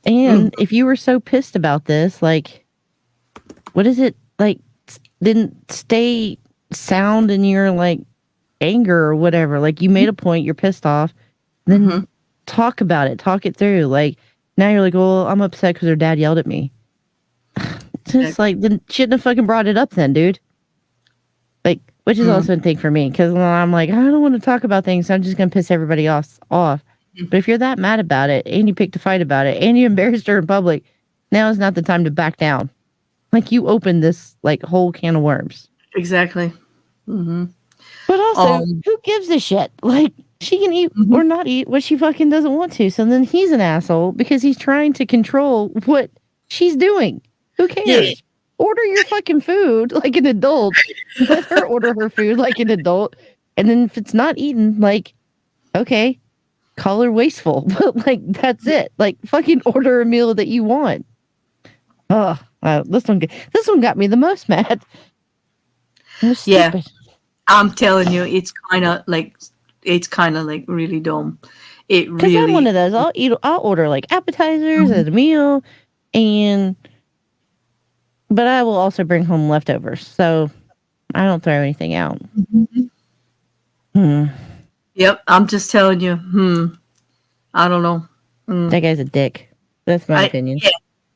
Speaker 3: And if you were so pissed about this, like, what is it, like, then stay sound in your, like, anger or whatever. Like, you made a point, you're pissed off, then talk about it, talk it through. Like, now you're like, well, I'm upset because her dad yelled at me. Just like, then shouldn't have fucking brought it up then, dude. Like, which is also a thing for me, because I'm like, I don't want to talk about things, so I'm just gonna piss everybody off. But if you're that mad about it and you picked a fight about it and you embarrassed her in public, now is not the time to back down. Like, you opened this, like, whole can of worms.
Speaker 2: Exactly.
Speaker 3: But also, who gives a shit? Like, she can eat or not eat what she fucking doesn't want to. So then he's an asshole because he's trying to control what she's doing. Who cares? Yeah. Order your fucking food like an adult. Let her order her food like an adult. And then if it's not eaten, like, okay, call her wasteful. But, like, that's it. Like, fucking order a meal that you want. Oh, this one got me the most mad.
Speaker 2: Yeah. I'm telling you, it's kind of like really dumb. It really. Because
Speaker 3: I'm one of those. I'll order like appetizers as a meal, but I will also bring home leftovers, so I don't throw anything out.
Speaker 2: Yep, I'm just telling you. I don't know.
Speaker 3: That guy's a dick. That's my opinion.
Speaker 2: Yeah,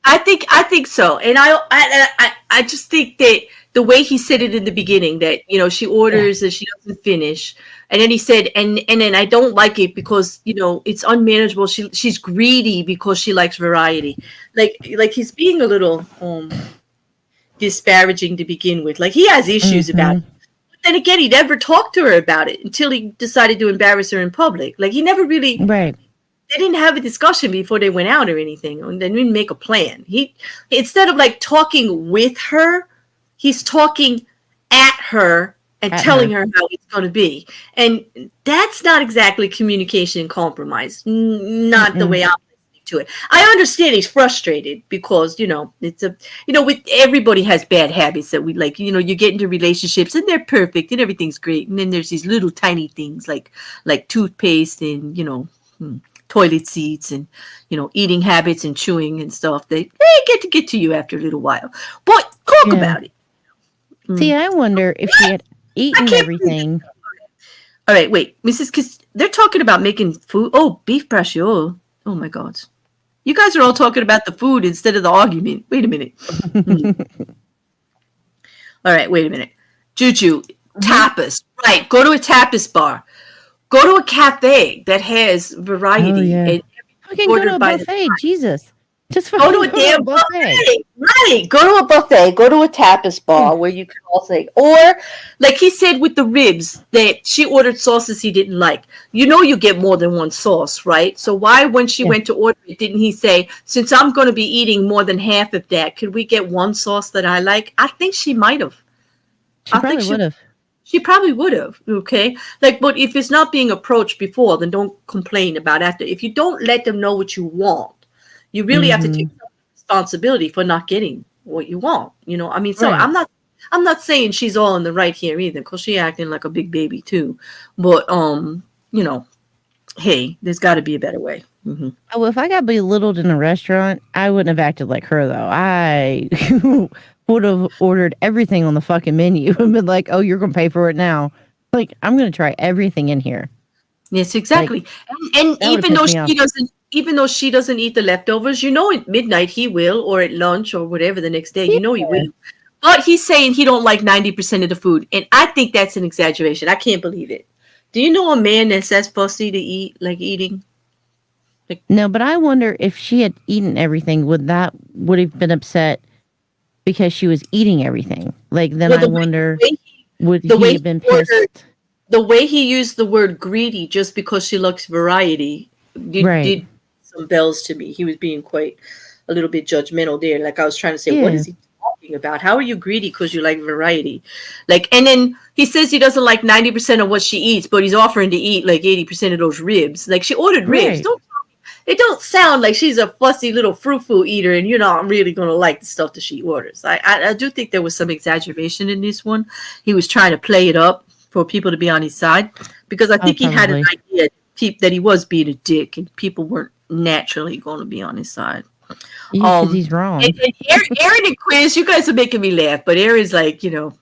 Speaker 2: I think so, and I just think that the way he said it in the beginning, that, you know, she orders and she doesn't finish, and then he said, and then I don't like it because, you know, it's unmanageable. She's greedy because she likes variety. Like he's being a little disparaging to begin with. Like, he has issues about it. But then again, he never talked to her about it until he decided to embarrass her in public. Like, he never really They didn't have a discussion before they went out or anything, and they didn't make a plan. He, instead of like talking with her, he's talking at her and telling her how it's going to be. And that's not exactly communication and compromise. Not the way I'm listening to it. I understand he's frustrated because, you know, with everybody has bad habits that we like, you know, you get into relationships and they're perfect and everything's great. And then there's these little tiny things like toothpaste and, you know, toilet seats and, you know, eating habits and chewing and stuff. They get to you after a little while. But talk about it.
Speaker 3: See, I wonder if she had eaten everything.
Speaker 2: All right, wait, Mrs. They're talking about making food. Oh, beef braciole. Oh my God. You guys are all talking about the food instead of the argument. Wait a minute. All right, wait a minute. Juju, tapas. Right, go to a tapas bar. Go to a cafe that has variety
Speaker 3: Oh, yeah.
Speaker 2: and
Speaker 3: Fucking go to
Speaker 2: ordered
Speaker 3: a
Speaker 2: by the
Speaker 3: buffet. Jesus. Just
Speaker 2: go
Speaker 3: fucking
Speaker 2: to a
Speaker 3: go to
Speaker 2: damn
Speaker 3: a buffet.
Speaker 2: buffet. Right. Go to a buffet. Go to a tapas bar where you can all say, or like he said with the ribs that she ordered sauces he didn't like. You know, you get more than one sauce, right? So why, when she
Speaker 3: Yeah.
Speaker 2: went to order it, didn't he say, since I'm going to be eating more than half of that, could we get one sauce that I like? I think she might have.
Speaker 3: She
Speaker 2: I
Speaker 3: probably
Speaker 2: think
Speaker 3: would have.
Speaker 2: she probably would have. Okay. Like, but if it's not being approached before, then don't complain about after. If you don't let them know what you want, you really have to take responsibility for not getting what you want. You know, I mean, so
Speaker 3: Right.
Speaker 2: I'm not saying she's all in the right here either, because she acting like a big baby too. But you know, hey, there's got to be a better way.
Speaker 3: Oh, if I got belittled in a restaurant, I wouldn't have acted like her though. I would have ordered everything on the fucking menu and been like, "Oh, you're gonna pay for it now." Like, I'm gonna try everything in here.
Speaker 2: Yes, exactly. And
Speaker 3: that would've
Speaker 2: even though
Speaker 3: pissed me
Speaker 2: she doesn't eat the leftovers, you know, at midnight he will, or at lunch or whatever the next day, you know he will. But he's saying he don't like 90% of the food, and I think that's an exaggeration. I can't believe it. Do you know a man that says fussy to eat, like eating?
Speaker 3: No, but I wonder if she had eaten everything, would have been upset because she was eating everything? Like, then
Speaker 2: Well,
Speaker 3: I wonder, would
Speaker 2: the way
Speaker 3: he have been
Speaker 2: he ordered-
Speaker 3: pissed?
Speaker 2: the way he used the word greedy just because she likes variety did some bells to me. He was being quite a little bit judgmental there. Like I was trying to say, what
Speaker 3: Yeah.
Speaker 2: is he talking about? How are you greedy because you like variety? Like, and then he says he doesn't like 90% of what she eats, but he's offering to eat like 80% of those ribs. Like she ordered ribs.
Speaker 3: Right.
Speaker 2: It don't sound like she's a fussy little frou-frou eater and you're not really going to like the stuff that she orders. I do think there was some exaggeration in this one. He was trying to play it up for people to be on his side, because I think he had an idea that he was being a dick and people weren't naturally going to be on his side.
Speaker 3: Yeah, 'cause he's wrong.
Speaker 2: And Aaron and Quiz, you guys are making me laugh, but Aaron's like, you know,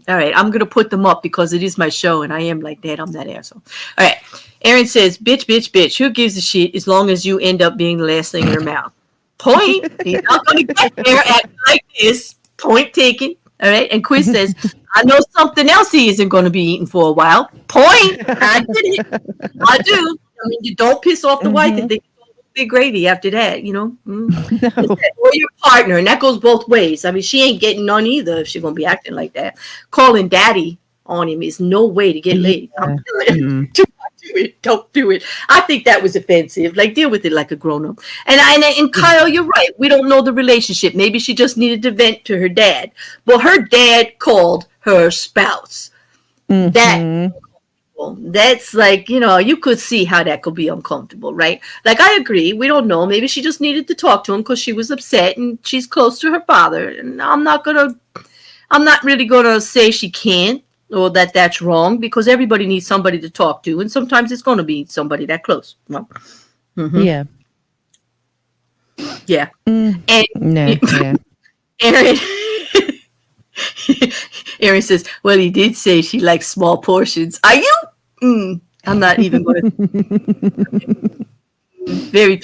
Speaker 2: all right, I'm going to put them up because it is my show and I am like that. I'm that asshole. All right. Aaron says, bitch, bitch, bitch. Who gives a shit as long as you end up being the last thing in her mouth? Point. He's not going to get there acting like this. Point taken. All right. And Quiz says, I know something else he isn't going to be eating for a while. Point. I did it. I do. I mean, you don't piss off the wife and think big gravy after that, you know.
Speaker 3: No.
Speaker 2: Or your partner, and that goes both ways. I mean, she ain't getting none either if she's gonna be acting like that. Calling daddy on him is no way to get laid. I'm telling you, don't do it. I think that was offensive. Like, deal with it like a grown-up. And Kyle, you're right. We don't know the relationship. Maybe she just needed to vent to her dad. But her dad called her spouse. That's like, you know, you could see how that could be uncomfortable, right? Like, I agree. We don't know. Maybe she just needed to talk to him because she was upset and she's close to her father. And I'm not really gonna say she can't or that that's wrong, because everybody needs somebody to talk to, and sometimes it's gonna be somebody that close. Well,
Speaker 3: Yeah.
Speaker 2: yeah.
Speaker 3: No. Yeah.
Speaker 2: Aaron says, well, he did say she likes small portions. Are you? I'm not even going to. Very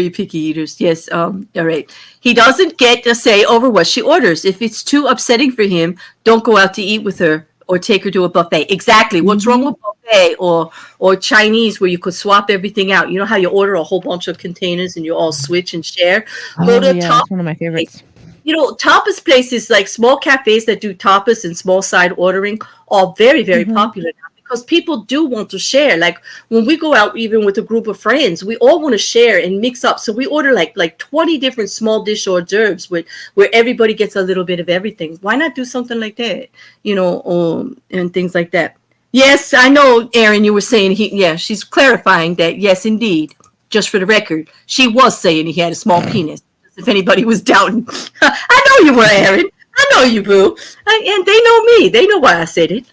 Speaker 2: picky eaters. Yes. All right. He doesn't get to say over what she orders. If it's too upsetting for him, don't go out to eat with her or take her to a buffet. Exactly. What's wrong with buffet or Chinese where you could swap everything out? You know how you order a whole bunch of containers and you all switch and share? Go to
Speaker 3: that's one of my favorites.
Speaker 2: You know, tapas places, like small cafes that do tapas and small side ordering, are very, very popular now, because people do want to share. Like when we go out, even with a group of friends, we all want to share and mix up. So we order like 20 different small dish hors d'oeuvres where everybody gets a little bit of everything. Why not do something like that? You know, and things like that. Yes, I know, Aaron, you were saying she's clarifying that, yes, indeed, just for the record, she was saying he had a small penis. If anybody was doubting. I know you were, Aaron. I know you, boo. And they know me. They know why I said it.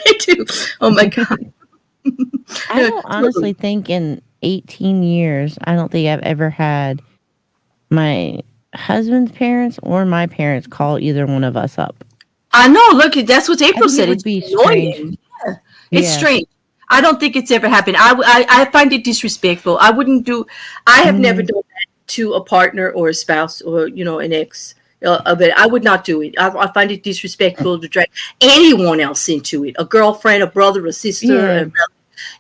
Speaker 2: They do. Oh, my God.
Speaker 3: I don't honestly think in 18 years, I don't think I've ever had my husband's parents or my parents call either one of us up.
Speaker 2: I know. Look, that's what April said.
Speaker 3: It would be strange.
Speaker 2: Yeah. It's strange. I don't think it's ever happened. I find it disrespectful. I have never done that to a partner or a spouse or, you know, an ex of it. I would not do it. I find it disrespectful to drag anyone else into it. A girlfriend, a brother, a sister.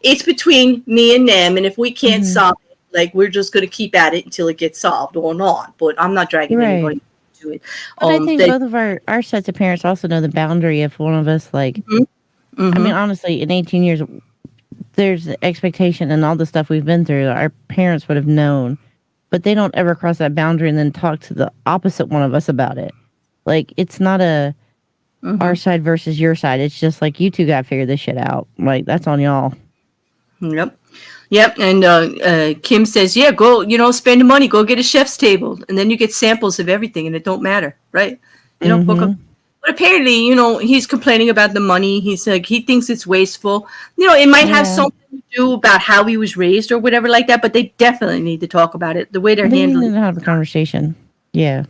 Speaker 2: It's between me and them, and if we can't
Speaker 3: Mhm.
Speaker 2: solve it, like we're just going to keep at it until it gets solved or not. But I'm not dragging
Speaker 3: Right.
Speaker 2: anybody to it.
Speaker 3: But I think
Speaker 2: They,
Speaker 3: both of our sets of parents also know the boundary if one of us, like, I mean, honestly, in 18 years, there's the expectation and all the stuff we've been through. Our parents would have known, but they don't ever cross that boundary and then talk to the opposite one of us about it. Like, it's not a our side versus your side. It's just like, you two got to figure this shit out. Like, that's on y'all.
Speaker 2: Yep. Yep. And Kim says, yeah, go, spend the money, go get a chef's table. And then you get samples of everything and it don't matter. Right. But apparently, he's complaining about the money. He's like, he thinks it's wasteful. It might have something to do about how he was raised or whatever like that, but they definitely need to talk about it. The way they're handling it.
Speaker 3: They need to have a conversation. Yeah.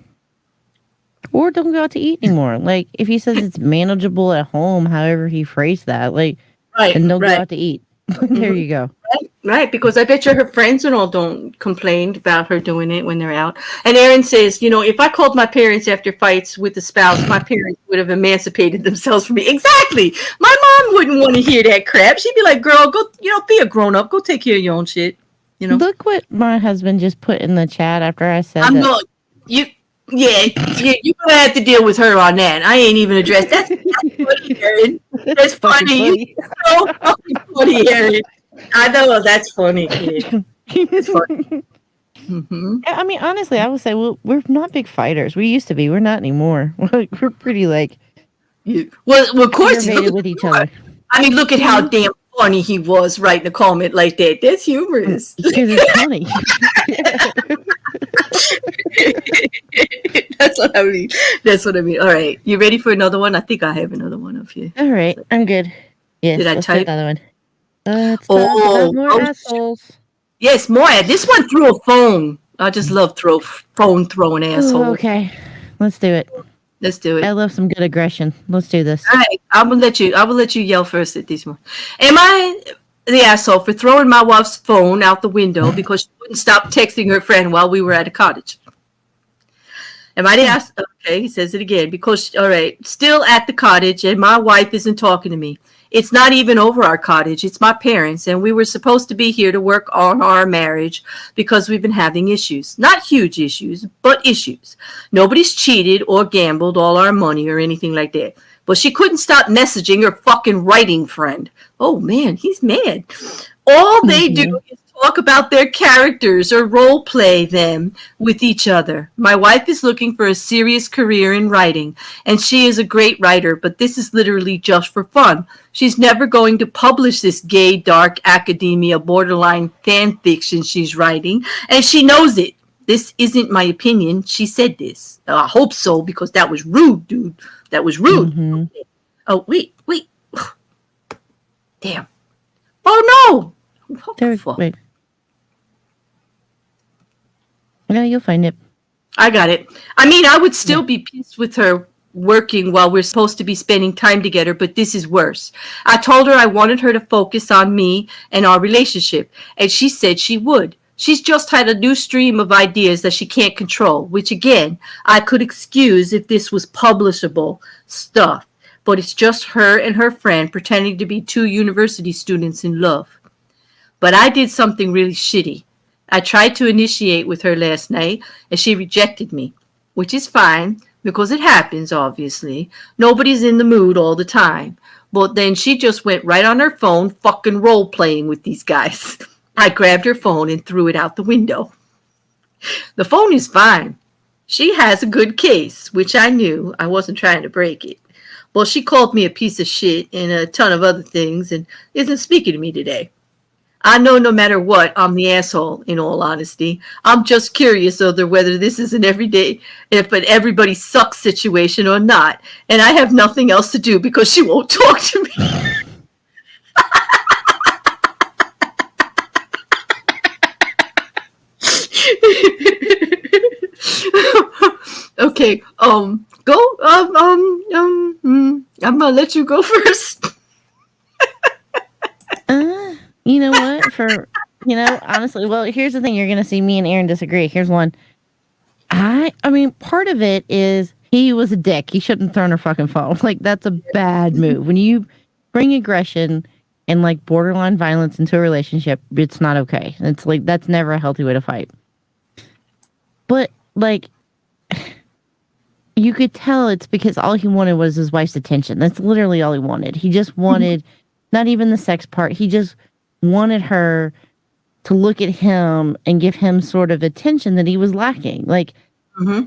Speaker 3: Or don't go out to eat anymore. Like, if he says it's manageable at home, however he phrased that, like, then don't go out to eat. There you go.
Speaker 2: Right, because I bet you her friends and all don't complain about her doing it when they're out. And Erin says, if I called my parents after fights with the spouse, my parents would have emancipated themselves from me. Exactly. My mom wouldn't want to hear that crap. She'd be like, girl, go, be a grown up. Go take care of your own shit.
Speaker 3: Look what my husband just put in the chat after I said that.
Speaker 2: You're going to have to deal with her on that. I ain't even addressed that. That's funny, Erin. That's funny. So fucking funny, Erin. I know, that's funny, kid. It's funny.
Speaker 3: I mean, honestly, I would say, well, we're not big fighters. We used to be. We're not anymore. We're pretty, like...
Speaker 2: Well, of course,
Speaker 3: look with each other.
Speaker 2: I mean, look at how damn funny he was writing a comment like that. That's humorous.
Speaker 3: Because it's funny.
Speaker 2: That's what I mean. All right. You ready for another one? I think I have another one of you.
Speaker 3: All right. I'm good. Yes,
Speaker 2: did I type
Speaker 3: another one? More assholes.
Speaker 2: Yes, more. This one threw a phone. I just love phone throwing assholes.
Speaker 3: Ooh, okay. Let's do it.
Speaker 2: Let's do it.
Speaker 3: I love some good aggression. Let's do this.
Speaker 2: All right. I will let you yell first at this one. Am I the asshole for throwing my wife's phone out the window because she wouldn't stop texting her friend while we were at a cottage? Am I the asshole? Okay, he says it again. Because, all right, still at the cottage and my wife isn't talking to me. It's not even over our cottage. It's my parents, and we were supposed to be here to work on our marriage because we've been having issues. Not huge issues, but issues. Nobody's cheated or gambled all our money or anything like that. But she couldn't stop messaging her fucking writing friend. Oh, man, he's mad. All they do is talk about their characters or role play them with each other. My wife is looking for a serious career in writing, and she is a great writer, but this is literally just for fun. She's never going to publish this gay, dark, academia, borderline fan fiction she's writing, and she knows it. This isn't my opinion. She said this. I hope so, because that was rude, dude. That was rude. Okay. Oh, wait. Damn. Oh, no.
Speaker 3: Wait. No, you'll find it.
Speaker 2: I got it. I mean, I would still be pissed with her working while we're supposed to be spending time together, but this is worse. I told her I wanted her to focus on me and our relationship, and she said she would. She's just had a new stream of ideas that she can't control, which again, I could excuse if this was publishable stuff, but it's just her and her friend pretending to be two university students in love. But I did something really shitty. I tried to initiate with her last night, and she rejected me, which is fine, because it happens, obviously. Nobody's in the mood all the time. But then she just went right on her phone fucking role-playing with these guys. I grabbed her phone and threw it out the window. The phone is fine. She has a good case, which I knew. I wasn't trying to break it. Well, she called me a piece of shit and a ton of other things and isn't speaking to me today. I know no matter what, I'm the asshole, in all honesty. I'm just curious whether this is an everyday, if an everybody sucks situation or not. And I have nothing else to do because she won't talk to me. Okay, go. I'm gonna let you go first.
Speaker 3: You know what? Honestly, well, here's the thing. You're going to see me and Aaron disagree. Here's one. I mean, part of it is he was a dick. He shouldn't have thrown her fucking phone. Like, that's a bad move. When you bring aggression and like borderline violence into a relationship, it's not okay. It's like that's never a healthy way to fight. But like you could tell it's because all he wanted was his wife's attention. That's literally all he wanted. He just wanted not even the sex part. He just wanted her to look at him and give him sort of attention that he was lacking. Like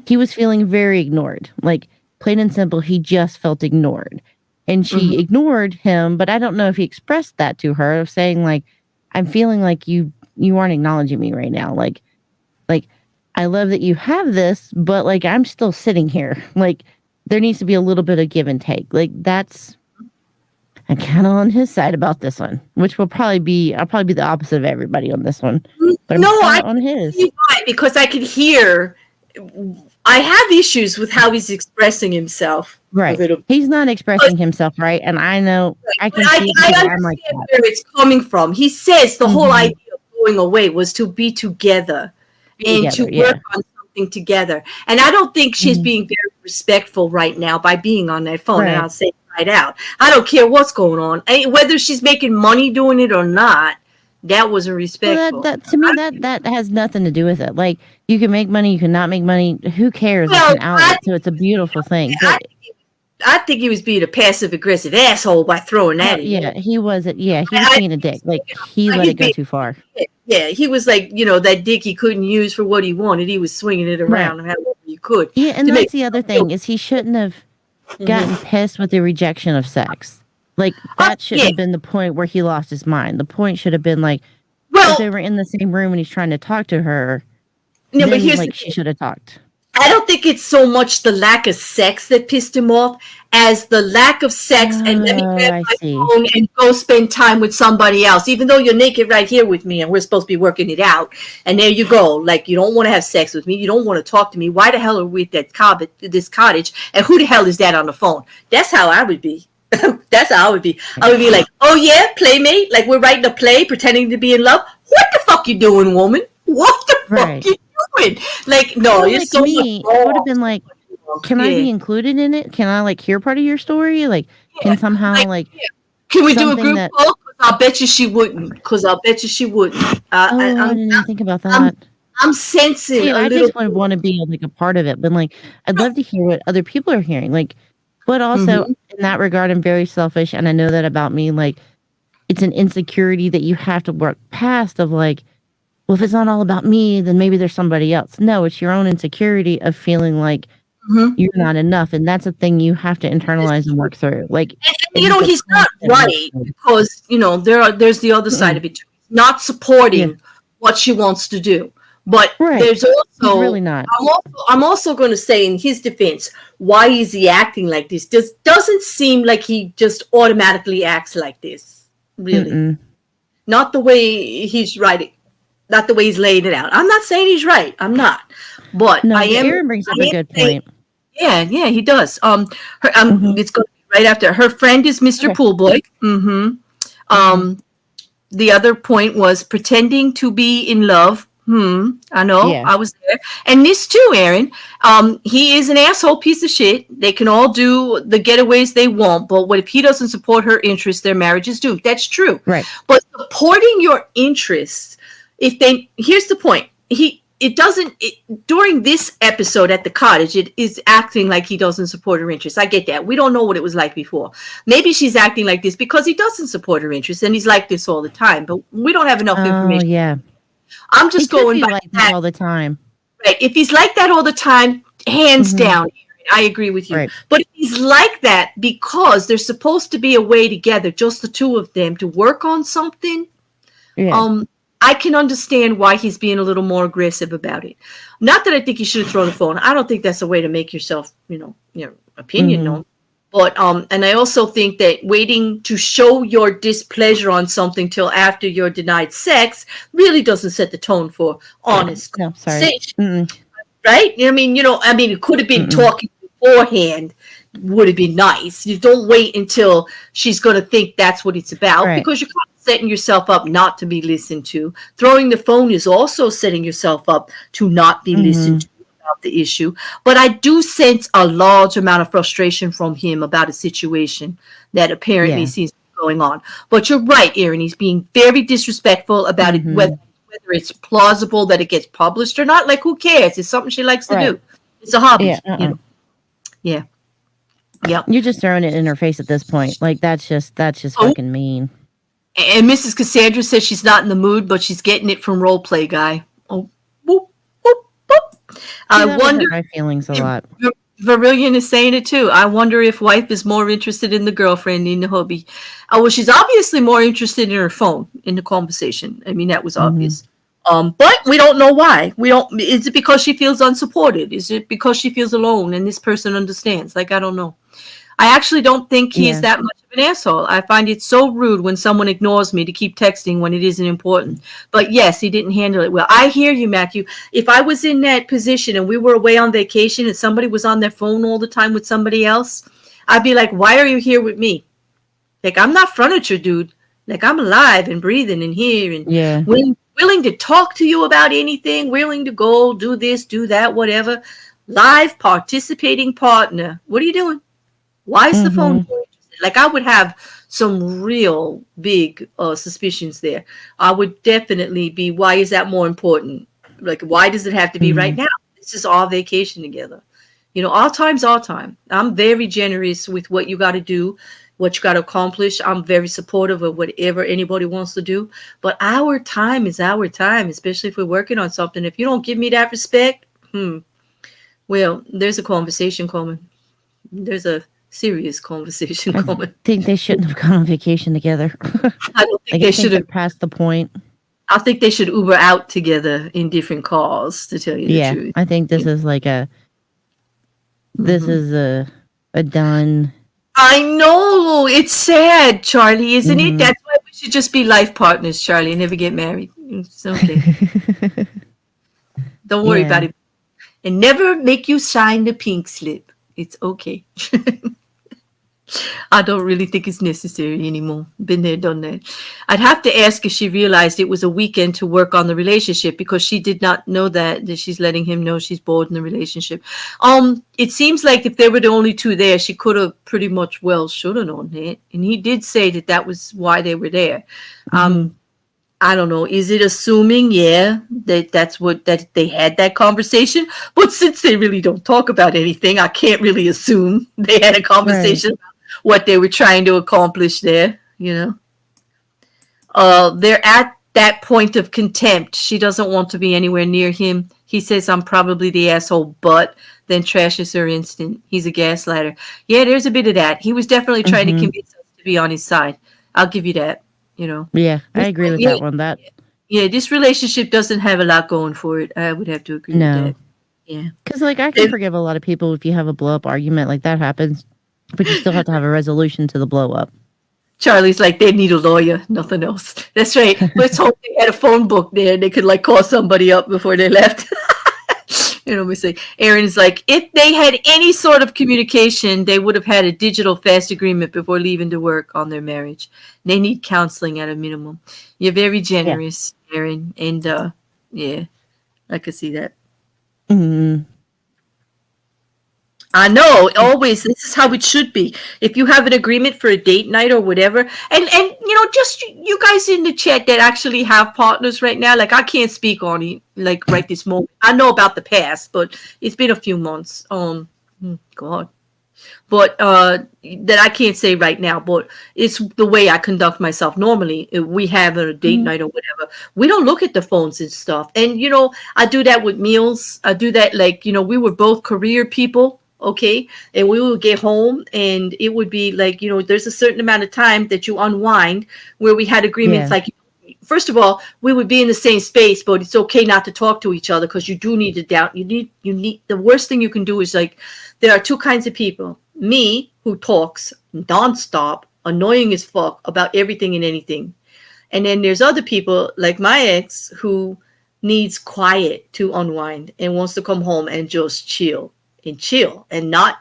Speaker 3: he was feeling very ignored. Like plain and simple, he just felt ignored. And she ignored him, but I don't know if he expressed that to her, of saying like, I'm feeling like you aren't acknowledging me right now. Like I love that you have this, but like I'm still sitting here. Like there needs to be a little bit of give and take. Like I'm kind of on his side about this one, which I'll probably be the opposite of everybody on this one. But I'm on his.
Speaker 2: Why? Because I can hear. I have issues with how he's expressing himself.
Speaker 3: Right. He's not expressing himself right, and I know I can see
Speaker 2: I understand
Speaker 3: like
Speaker 2: where it's coming from. He says the whole idea of going away was to be together and to work on something together. And I don't think she's being very respectful right now by being on that phone.
Speaker 3: Right.
Speaker 2: And I'll say it right out. I don't care what's going on. Whether she's making money doing it or not, that wasn't respectful.
Speaker 3: Well, to me, that has nothing to do with it. Like, you can make money, you can not make money. Who cares? Well, it's an outlet, so it's a beautiful thing. But
Speaker 2: I think he was being a passive-aggressive asshole by throwing that in.
Speaker 3: Yeah, he wasn't. Yeah, he was being a dick. Like, he let it go too far.
Speaker 2: Yeah, he was like, that dick he couldn't use for what he wanted. He was swinging it around however he could.
Speaker 3: Yeah, and that's the other thing, is he shouldn't have gotten pissed with the rejection of sex. Like, that should have been the point where he lost his mind. The point should have been like, if they were in the same room and he's trying to talk to her, then, but like, she should have talked.
Speaker 2: I don't think it's so much the lack of sex that pissed him off as the lack of sex and let me grab my phone and go spend time with somebody else, even though you're naked right here with me and we're supposed to be working it out. And there you go. Like, you don't want to have sex with me. You don't want to talk to me. Why the hell are we at this cottage? And who the hell is that on the phone? That's how I would be. That's how I would be. I would be like, oh yeah, playmate. Like, we're writing a play pretending to be in love. What the fuck you doing, woman? What the fuck you doing? Like, no,
Speaker 3: well,
Speaker 2: it's so
Speaker 3: me. I would have been like, can I be included in it? Can I like hear part of your story? Like, can somehow
Speaker 2: can we do a group call? I'll bet you she wouldn't. I
Speaker 3: didn't think about that.
Speaker 2: I'm sensing.
Speaker 3: Yeah, I just would want to be like a part of it, but like, I'd love to hear what other people are hearing. Like, but also in that regard, I'm very selfish, and I know that about me. Like, it's an insecurity that you have to work past. Of like, well, if it's not all about me, then maybe there's somebody else. No, it's your own insecurity of feeling like you're not enough, and that's a thing you have to internalize and work through. Like,
Speaker 2: and he's not right, because there's the other side of it too. Not supporting what she wants to do. But there's also
Speaker 3: really not.
Speaker 2: I'm also going to say in his defense, why is he acting like this? Doesn't seem like he just automatically acts like this. Really, not the way he's writing, not the way he's laying it out. I'm not saying he's right. I'm not, but
Speaker 3: no, Aaron brings up a good point.
Speaker 2: Yeah, he does. It's going to be right after. Her friend is Mr. Poolboy. The other point was pretending to be in love. I know. I was there. And this too, Aaron. He is an asshole piece of shit. They can all do the getaways they want, but what if he doesn't support her interests, their marriage is doomed. That's true.
Speaker 3: Right.
Speaker 2: But supporting your interests, here's the point. During this episode at the cottage, it is acting like he doesn't support her interests. I get that. We don't know what it was like before. Maybe she's acting like this because he doesn't support her interests and he's like this all the time, but we don't have enough information.
Speaker 3: Yeah.
Speaker 2: I'm just going by
Speaker 3: like that all the time.
Speaker 2: Right. If he's like that all the time, hands down, I agree with you. Right. But if he's like that because there's supposed to be a way together, just the two of them, to work on something, I can understand why he's being a little more aggressive about it. Not that I think you should have thrown the phone. I don't think that's a way to make yourself, your opinion known. But and I also think that waiting to show your displeasure on something till after you're denied sex really doesn't set the tone for honest conversation. Right? It could have been talking beforehand. Would have been nice. You don't wait until she's going to think that's what it's about, because you're kind of setting yourself up not to be listened to. Throwing the phone is also setting yourself up to not be listened to about the issue. But I do sense a large amount of frustration from him about a situation that apparently seems to be going on. But you're right, Aaron. He's being very disrespectful about it, whether it's plausible that it gets published or not. Like, who cares? It's something she likes to do. It's a hobby.
Speaker 3: Yeah.
Speaker 2: You know? Yeah. Yep.
Speaker 3: You're just throwing it in her face at this point. Like, that's just fucking mean.
Speaker 2: And Mrs. Cassandra says she's not in the mood, but she's getting it from role play guy. Oh, whoop, whoop, whoop. I wonder.
Speaker 3: My feelings a lot.
Speaker 2: Verillion is saying it too. I wonder if wife is more interested in the girlfriend than the hubby. Oh, well, she's obviously more interested in her phone in the conversation. I mean, that was obvious. But we don't know why. We don't. Is it because she feels unsupported? Is it because she feels alone and this person understands? Like, I don't know. I actually don't think he is that much of an asshole. I find it so rude when someone ignores me to keep texting when it isn't important. But yes, he didn't handle it well. I hear you, Matthew. If I was in that position and we were away on vacation and somebody was on their phone all the time with somebody else, I'd be like, why are you here with me? Like, I'm not furniture, dude. Like, I'm alive and breathing and here and willing to talk to you about anything, willing to go do this, do that, whatever. Live participating partner. What are you doing? Why is the phone more interested? Like, I would have some real big suspicions there. I would definitely be, why is that more important? Like, why does it have to be right now? This is our vacation together. You know, our time's our time. I'm very generous with what you got to do, what you got to accomplish. I'm very supportive of whatever anybody wants to do. But our time is our time, especially if we're working on something. If you don't give me that respect, well, there's a conversation coming. There's a serious conversation coming.
Speaker 3: I think they shouldn't have gone on vacation together.
Speaker 2: I don't think they should have
Speaker 3: passed the point.
Speaker 2: I think they should Uber out together in different cars, to tell you the truth.
Speaker 3: I think this is like a done.
Speaker 2: I know, it's sad, Charlie, isn't it? That's why we should just be life partners, Charlie, and never get married. It's okay. Don't worry about it. And never make you sign the pink slip. It's okay. I don't really think it's necessary anymore. Been there, done that. I'd have to ask if she realized it was a weekend to work on the relationship, because she did not know that she's letting him know she's bored in the relationship. It seems like if there were the only two there, she could have pretty much should have known that. And he did say that was why they were there. I don't know. Is it assuming, that they had that conversation? But since they really don't talk about anything, I can't really assume they had a conversation about what they were trying to accomplish there, you know. They're at that point of contempt. She doesn't want to be anywhere near him. He says, I'm probably the asshole, but then trashes her instant. He's a gaslighter. Yeah, there's a bit of that. He was definitely trying to convince us to be on his side. I'll give you that. You know. Yeah,
Speaker 3: I agree with that one.
Speaker 2: This relationship doesn't have a lot going for it. I would have to agree with that. Yeah.
Speaker 3: Because, like, I can forgive a lot of people if you have a blow-up argument. Like, that happens. But you still have to have a resolution to the blow-up.
Speaker 2: Charlie's like, they need a lawyer, nothing else. That's right. Let's hope they had a phone book there and they could, like, call somebody up before they left. You know, we say, Aaron's like, if they had any sort of communication, they would have had a digital fast agreement before leaving to work on their marriage. They need counseling at a minimum. You're very generous, Aaron. And, I could see that. I know, always, this is how it should be. If you have an agreement for a date night or whatever, and you know, just you guys in the chat that actually have partners right now, like, I can't speak on it, like, right this moment. I know about the past, but it's been a few months. God. But that I can't say right now, but it's the way I conduct myself. Normally, if we have a date night or whatever, we don't look at the phones and stuff. And, you know, I do that with meals. I do that, like, you know, we were both career people. Okay. And we would get home and it would be like, you know, there's a certain amount of time that you unwind where we had agreements. Like, first of all, we would be in the same space, but it's okay not to talk to each other because you do need to doubt. You need, the worst thing you can do is, like, there are two kinds of people. Me, who talks nonstop, annoying as fuck about everything and anything. And then there's other people like my ex who needs quiet to unwind and wants to come home and just chill and not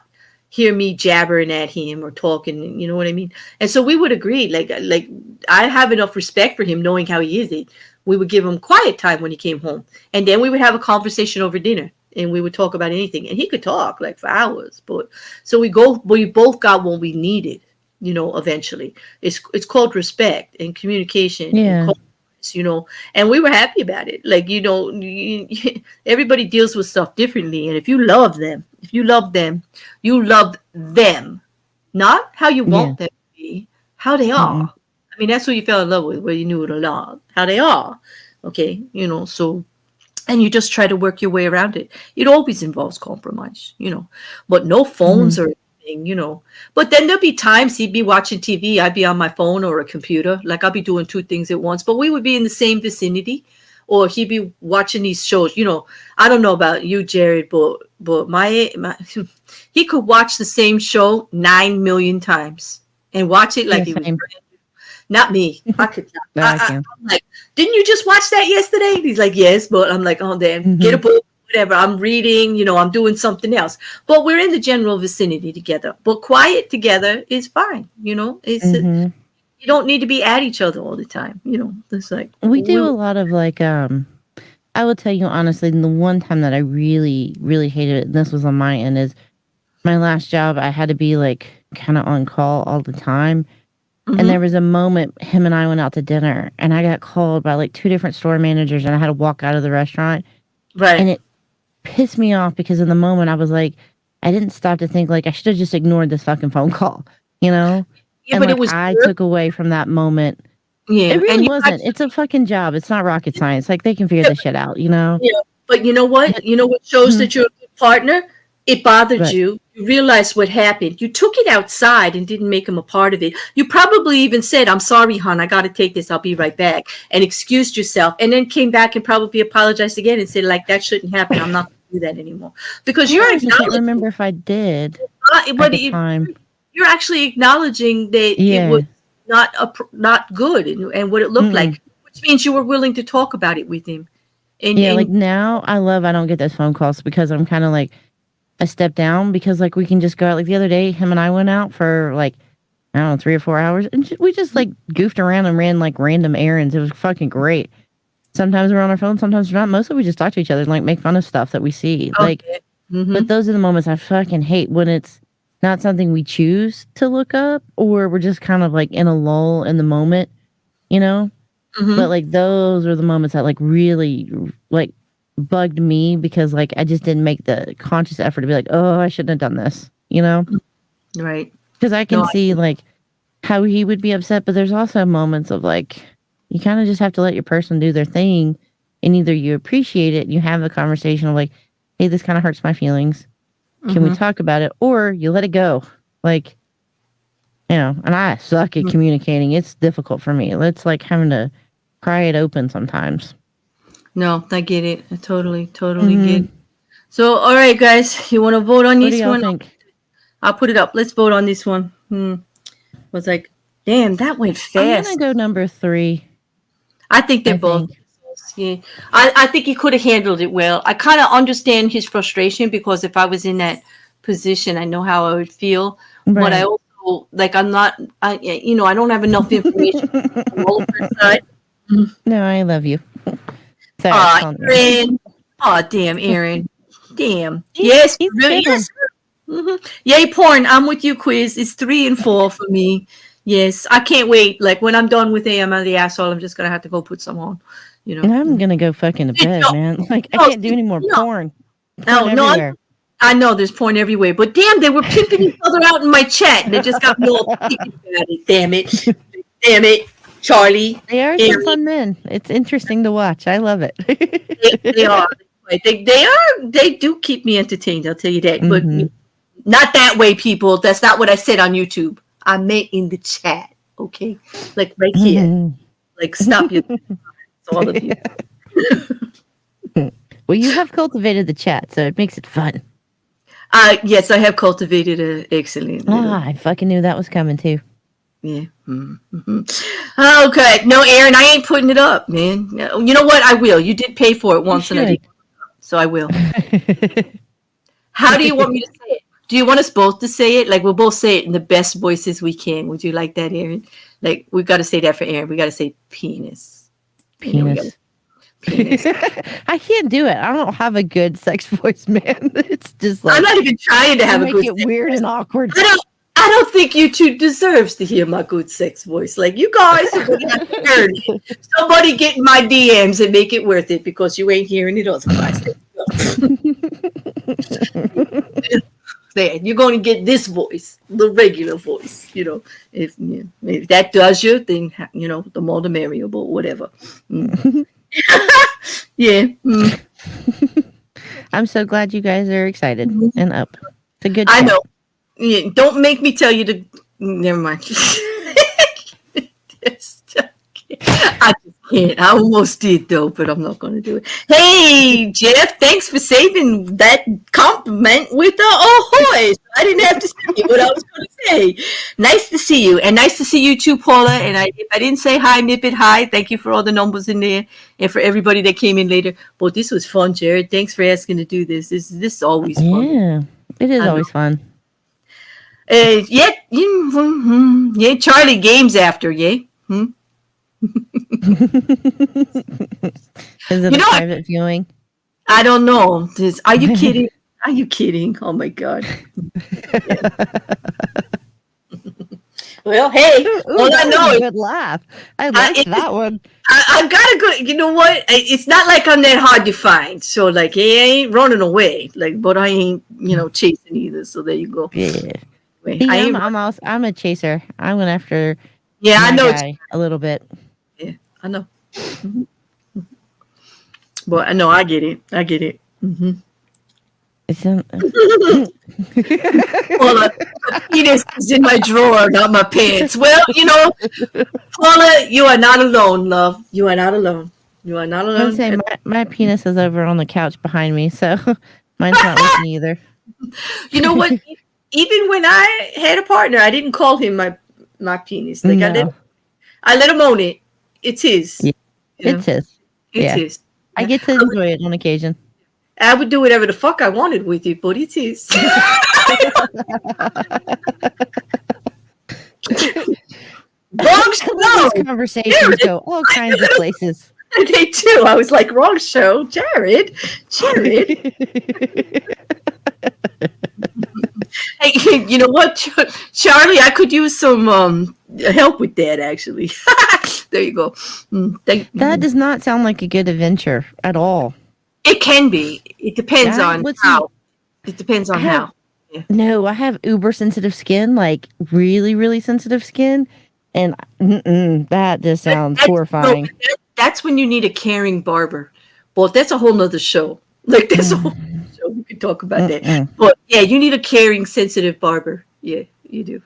Speaker 2: hear me jabbering at him or talking, you know what I mean? And so we would agree, like I have enough respect for him knowing how he is it. We would give him quiet time when he came home. And then we would have a conversation over dinner and we would talk about anything. And he could talk like for hours. But so we both got what we needed. eventually. It's called respect and communication and
Speaker 3: Yeah.
Speaker 2: and we were happy about it. Like, everybody deals with stuff differently. And if you love them, you love them, not how you
Speaker 3: Yeah.
Speaker 2: want them to be, how they
Speaker 3: Mm-mm.
Speaker 2: are. I mean, that's who you fell in love with, where you knew it a lot, how they are. Okay. So, and you just try to work your way around it. It always involves compromise, but no
Speaker 3: Mm-hmm.
Speaker 2: phones or anything. But then there'll be times he'd be watching TV, I'd be on my phone or a computer. Like, I'll be doing two things at once, but we would be in the same vicinity, or he'd be watching these shows. I don't know about you, Jared, but my he could watch the same show 9 million times and watch it like
Speaker 3: Yeah,
Speaker 2: he was
Speaker 3: same.
Speaker 2: brand new. Not me. I could not.
Speaker 3: No, I can.
Speaker 2: I'm like, didn't you just watch that yesterday? And he's like, yes, but I'm like, oh damn,
Speaker 3: Mm-hmm.
Speaker 2: get a book, whatever. I'm reading, I'm doing something else. But we're in the general vicinity together. But quiet together is fine. It's
Speaker 3: Mm-hmm.
Speaker 2: you don't need to be at each other all the time. It's like
Speaker 3: We do a lot of like I will tell you honestly, the one time that I really, really hated it, and this was on my end, is my last job. I had to be like kind of on call all the time.
Speaker 2: Mhm.
Speaker 3: And there was a moment him and I went out to dinner, and I got called by like 2 different store managers, and I had to walk out of the restaurant.
Speaker 2: right.
Speaker 3: And it pissed me off because in the moment I was like, I didn't stop to think like I should have just ignored this fucking phone call,
Speaker 2: Yeah,
Speaker 3: And
Speaker 2: but
Speaker 3: like
Speaker 2: it was
Speaker 3: I
Speaker 2: good.
Speaker 3: took away from that moment.
Speaker 2: Yeah,
Speaker 3: It really
Speaker 2: and you
Speaker 3: wasn't. It's a fucking job. It's not rocket science. Like they can figure this shit out,
Speaker 2: Yeah, but you know what? You know what shows
Speaker 3: Mhm.
Speaker 2: that you're a good partner? It bothered
Speaker 3: But
Speaker 2: you. You realized what happened. You took it outside and didn't make him a part of it. You probably even said, I'm sorry, hon, I got to take this. I'll be right back. And excused yourself. And then came back and probably apologized again and said, like, that shouldn't happen. I'm not going to do that anymore. Because you're
Speaker 3: I can't
Speaker 2: acknowledging,
Speaker 3: remember if I did at
Speaker 2: but
Speaker 3: the time.
Speaker 2: you're actually acknowledging that it
Speaker 3: Yeah.
Speaker 2: was not good and what it looked
Speaker 3: Mm-mm.
Speaker 2: like, which means you were willing to talk about it with him.
Speaker 3: Yeah, like
Speaker 2: And
Speaker 3: now I don't get those phone calls because I'm kind of like a step down because like we can just go out. Like the other day, him and I went out for like, I don't know, 3 or 4 hours and we just like goofed around and ran like random errands. It was fucking great. Sometimes we're on our phone, sometimes we're not. Mostly we just talk to each other and like make fun of stuff that we see. Like,
Speaker 2: okay. Mhm.
Speaker 3: but those are the moments I fucking hate when it's not something we choose to look up or we're just kind of like in a lull in the moment,
Speaker 2: Mhm.
Speaker 3: But like those are the moments that like really like bugged me because like I just didn't make the conscious effort to be like, oh, I shouldn't have done this,
Speaker 2: Right.
Speaker 3: Because I can
Speaker 2: No,
Speaker 3: see like how he would be upset, but there's also moments of like you kind of just have to let your person do their thing, and either you appreciate it and you have the conversation of like, hey, this kind of hurts my feelings. Can we
Speaker 2: Mhm.
Speaker 3: talk about it? Or you let it go. Like, and I suck at communicating. It's difficult for me. It's like having to pry it open sometimes.
Speaker 2: No, I get it. I totally
Speaker 3: Mhm.
Speaker 2: get it. So, all right, guys, you want to vote on
Speaker 3: What do
Speaker 2: this
Speaker 3: y'all
Speaker 2: one?
Speaker 3: think?
Speaker 2: I'll put it up. Let's vote on this one. Was like, damn, that went
Speaker 3: I'm
Speaker 2: fast.
Speaker 3: gonna go number 3.
Speaker 2: I think they're
Speaker 3: I
Speaker 2: both.
Speaker 3: think.
Speaker 2: Yeah, I think he could have handled it well. I kind of understand his frustration because if I was in that position, I know how I would feel. But I
Speaker 3: Right.
Speaker 2: also like I don't have enough information from all of her side.
Speaker 3: No, I love you. Sorry, I was calling you.
Speaker 2: Aaron. Oh, damn, Aaron. Damn.
Speaker 3: He's-
Speaker 2: Yes,
Speaker 3: he's
Speaker 2: really,
Speaker 3: good.
Speaker 2: yes. Yay, porn. I'm with you, quiz. It's 3 and 4 for me. Yes, I can't wait. Like when I'm done with Am I the Asshole, I'm just gonna have to go put some on.
Speaker 3: And I'm gonna go fucking to bed,
Speaker 2: No,
Speaker 3: man. Like I
Speaker 2: no,
Speaker 3: can't do any more
Speaker 2: no.
Speaker 3: porn.
Speaker 2: No,
Speaker 3: Porn
Speaker 2: no,
Speaker 3: everywhere.
Speaker 2: I know there's porn everywhere, but damn, they were pimping each other out in my chat, and it just got me all thinking about it. Damn it, Charlie.
Speaker 3: They are some
Speaker 2: Aaron.
Speaker 3: fun men. It's interesting to watch. I love it.
Speaker 2: They are. They do keep me entertained. I'll tell you that, but
Speaker 3: Mhm.
Speaker 2: not that way, people. That's not what I said on YouTube. I meant in the chat. Okay, like right here.
Speaker 3: Mhm.
Speaker 2: Like stop your all of you.
Speaker 3: Well, you have cultivated the chat, so it makes it fun.
Speaker 2: Yes, I have cultivated an excellent.
Speaker 3: I fucking knew that was coming too.
Speaker 2: Yeah. Mm-hmm. Okay. No, Aaron, I ain't putting it up, man. You know what? I will. You did pay for it once, and I did, so I will. How do you want me to say it? Do you want us both to say it? Like we'll both say it in the best voices we can. Would you like that, Aaron? Like we've got to say that for Aaron. We got to say penis.
Speaker 3: Penis.
Speaker 2: Penis.
Speaker 3: I can't do it. I don't have a good sex voice, man. It's just like
Speaker 2: I'm not even trying to have a
Speaker 3: make
Speaker 2: good.
Speaker 3: it weird and awkward.
Speaker 2: I don't think you two deserves to hear my good sex voice. Like, you guys are going to have to earn it. Somebody get in my DMs and make it worth it, because you ain't hearing it otherwise. There, you're going to get this voice, the regular voice. If that does you, then the more the merrier, but whatever. Yeah.
Speaker 3: I'm so glad you guys are excited and up. It's a good
Speaker 2: I
Speaker 3: chat.
Speaker 2: know. Yeah, don't make me tell you to. Never mind. I just can't. I almost did though, but I'm not going to do it. Hey, Jeff, thanks for saving that compliment with the ahoy. I didn't have to say what I was going to say. Nice to see you, and nice to see you too, Paula. And if I didn't say hi, nip it hi. Thank you for all the numbers in there, and for everybody that came in later. But this was fun, Jared. Thanks for asking to do this. This is always fun.
Speaker 3: Yeah, it is always fun.
Speaker 2: Yeah, Charlie games after, yeah.
Speaker 3: Is it a private viewing?
Speaker 2: I don't know. Are you kidding? Are you kidding? Oh my God. Well, hey, all I know is
Speaker 3: good laugh. I like that one.
Speaker 2: I've got to go. You know what? It's not like I'm that hard to find. So, like, hey, I ain't running away. Like, but I ain't, chasing either. So there you go.
Speaker 3: Yeah.
Speaker 2: Anyway,
Speaker 3: I'm a chaser. I went after.
Speaker 2: Yeah, I know
Speaker 3: a little bit.
Speaker 2: Yeah, I know. But I know I get it. I get it. Mm-hmm. Paula, penis is in my drawer, not my pants. Well, Paula, you are not alone, love. You are not alone. You are not alone.
Speaker 3: I was saying my penis is over on the couch behind me, so mine's not working either.
Speaker 2: You know what? Even when I had a partner, I didn't call him my penis. Like, no. I let him own it. It's his.
Speaker 3: Yeah. It's his. It's
Speaker 2: his.
Speaker 3: I get to enjoy it on occasion.
Speaker 2: I would do whatever the fuck I wanted with it, but it's his. Wrong show.
Speaker 3: These conversations go all kinds of places.
Speaker 2: They do. I was like, wrong show. Jared. Hey, you know what, Charlie? I could use some help with that, actually. There you go.
Speaker 3: That does not sound like a good adventure at all.
Speaker 2: It can be. It depends on how. It depends on how. Yeah.
Speaker 3: No, I have uber sensitive skin, like really, really sensitive skin, and that just sounds horrifying.
Speaker 2: No, that's when you need a caring barber. Well, that's a whole nother show. Like, that's a whole nother show. We could talk about that. But yeah, you need a caring, sensitive barber. Yeah, you do.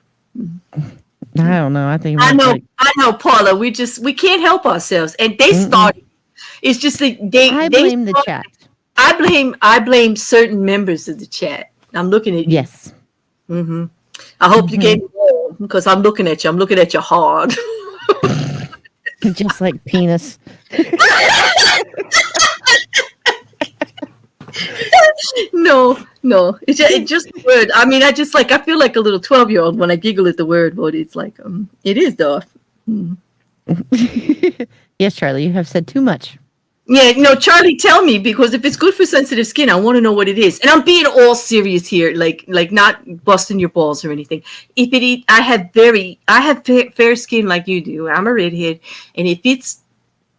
Speaker 3: I don't know. I
Speaker 2: know, Paula. We can't help ourselves, and they started. It's just that
Speaker 3: I blame the chat.
Speaker 2: I blame certain members of the chat. I'm looking at you.
Speaker 3: Yes.
Speaker 2: Mm-hmm. I hope you gave me more, because I'm looking at you. I'm looking at you hard.
Speaker 3: Just like penis.
Speaker 2: No. It's just a word. I mean, I feel like a little 12-year-old when I giggle at the word, but it's like, it is though.
Speaker 3: Yes, Charlie, you have said too much.
Speaker 2: Yeah, Charlie, tell me, because if it's good for sensitive skin, I want to know what it is. And I'm being all serious here, like not busting your balls or anything. I have fair skin like you do. I'm a redhead, and if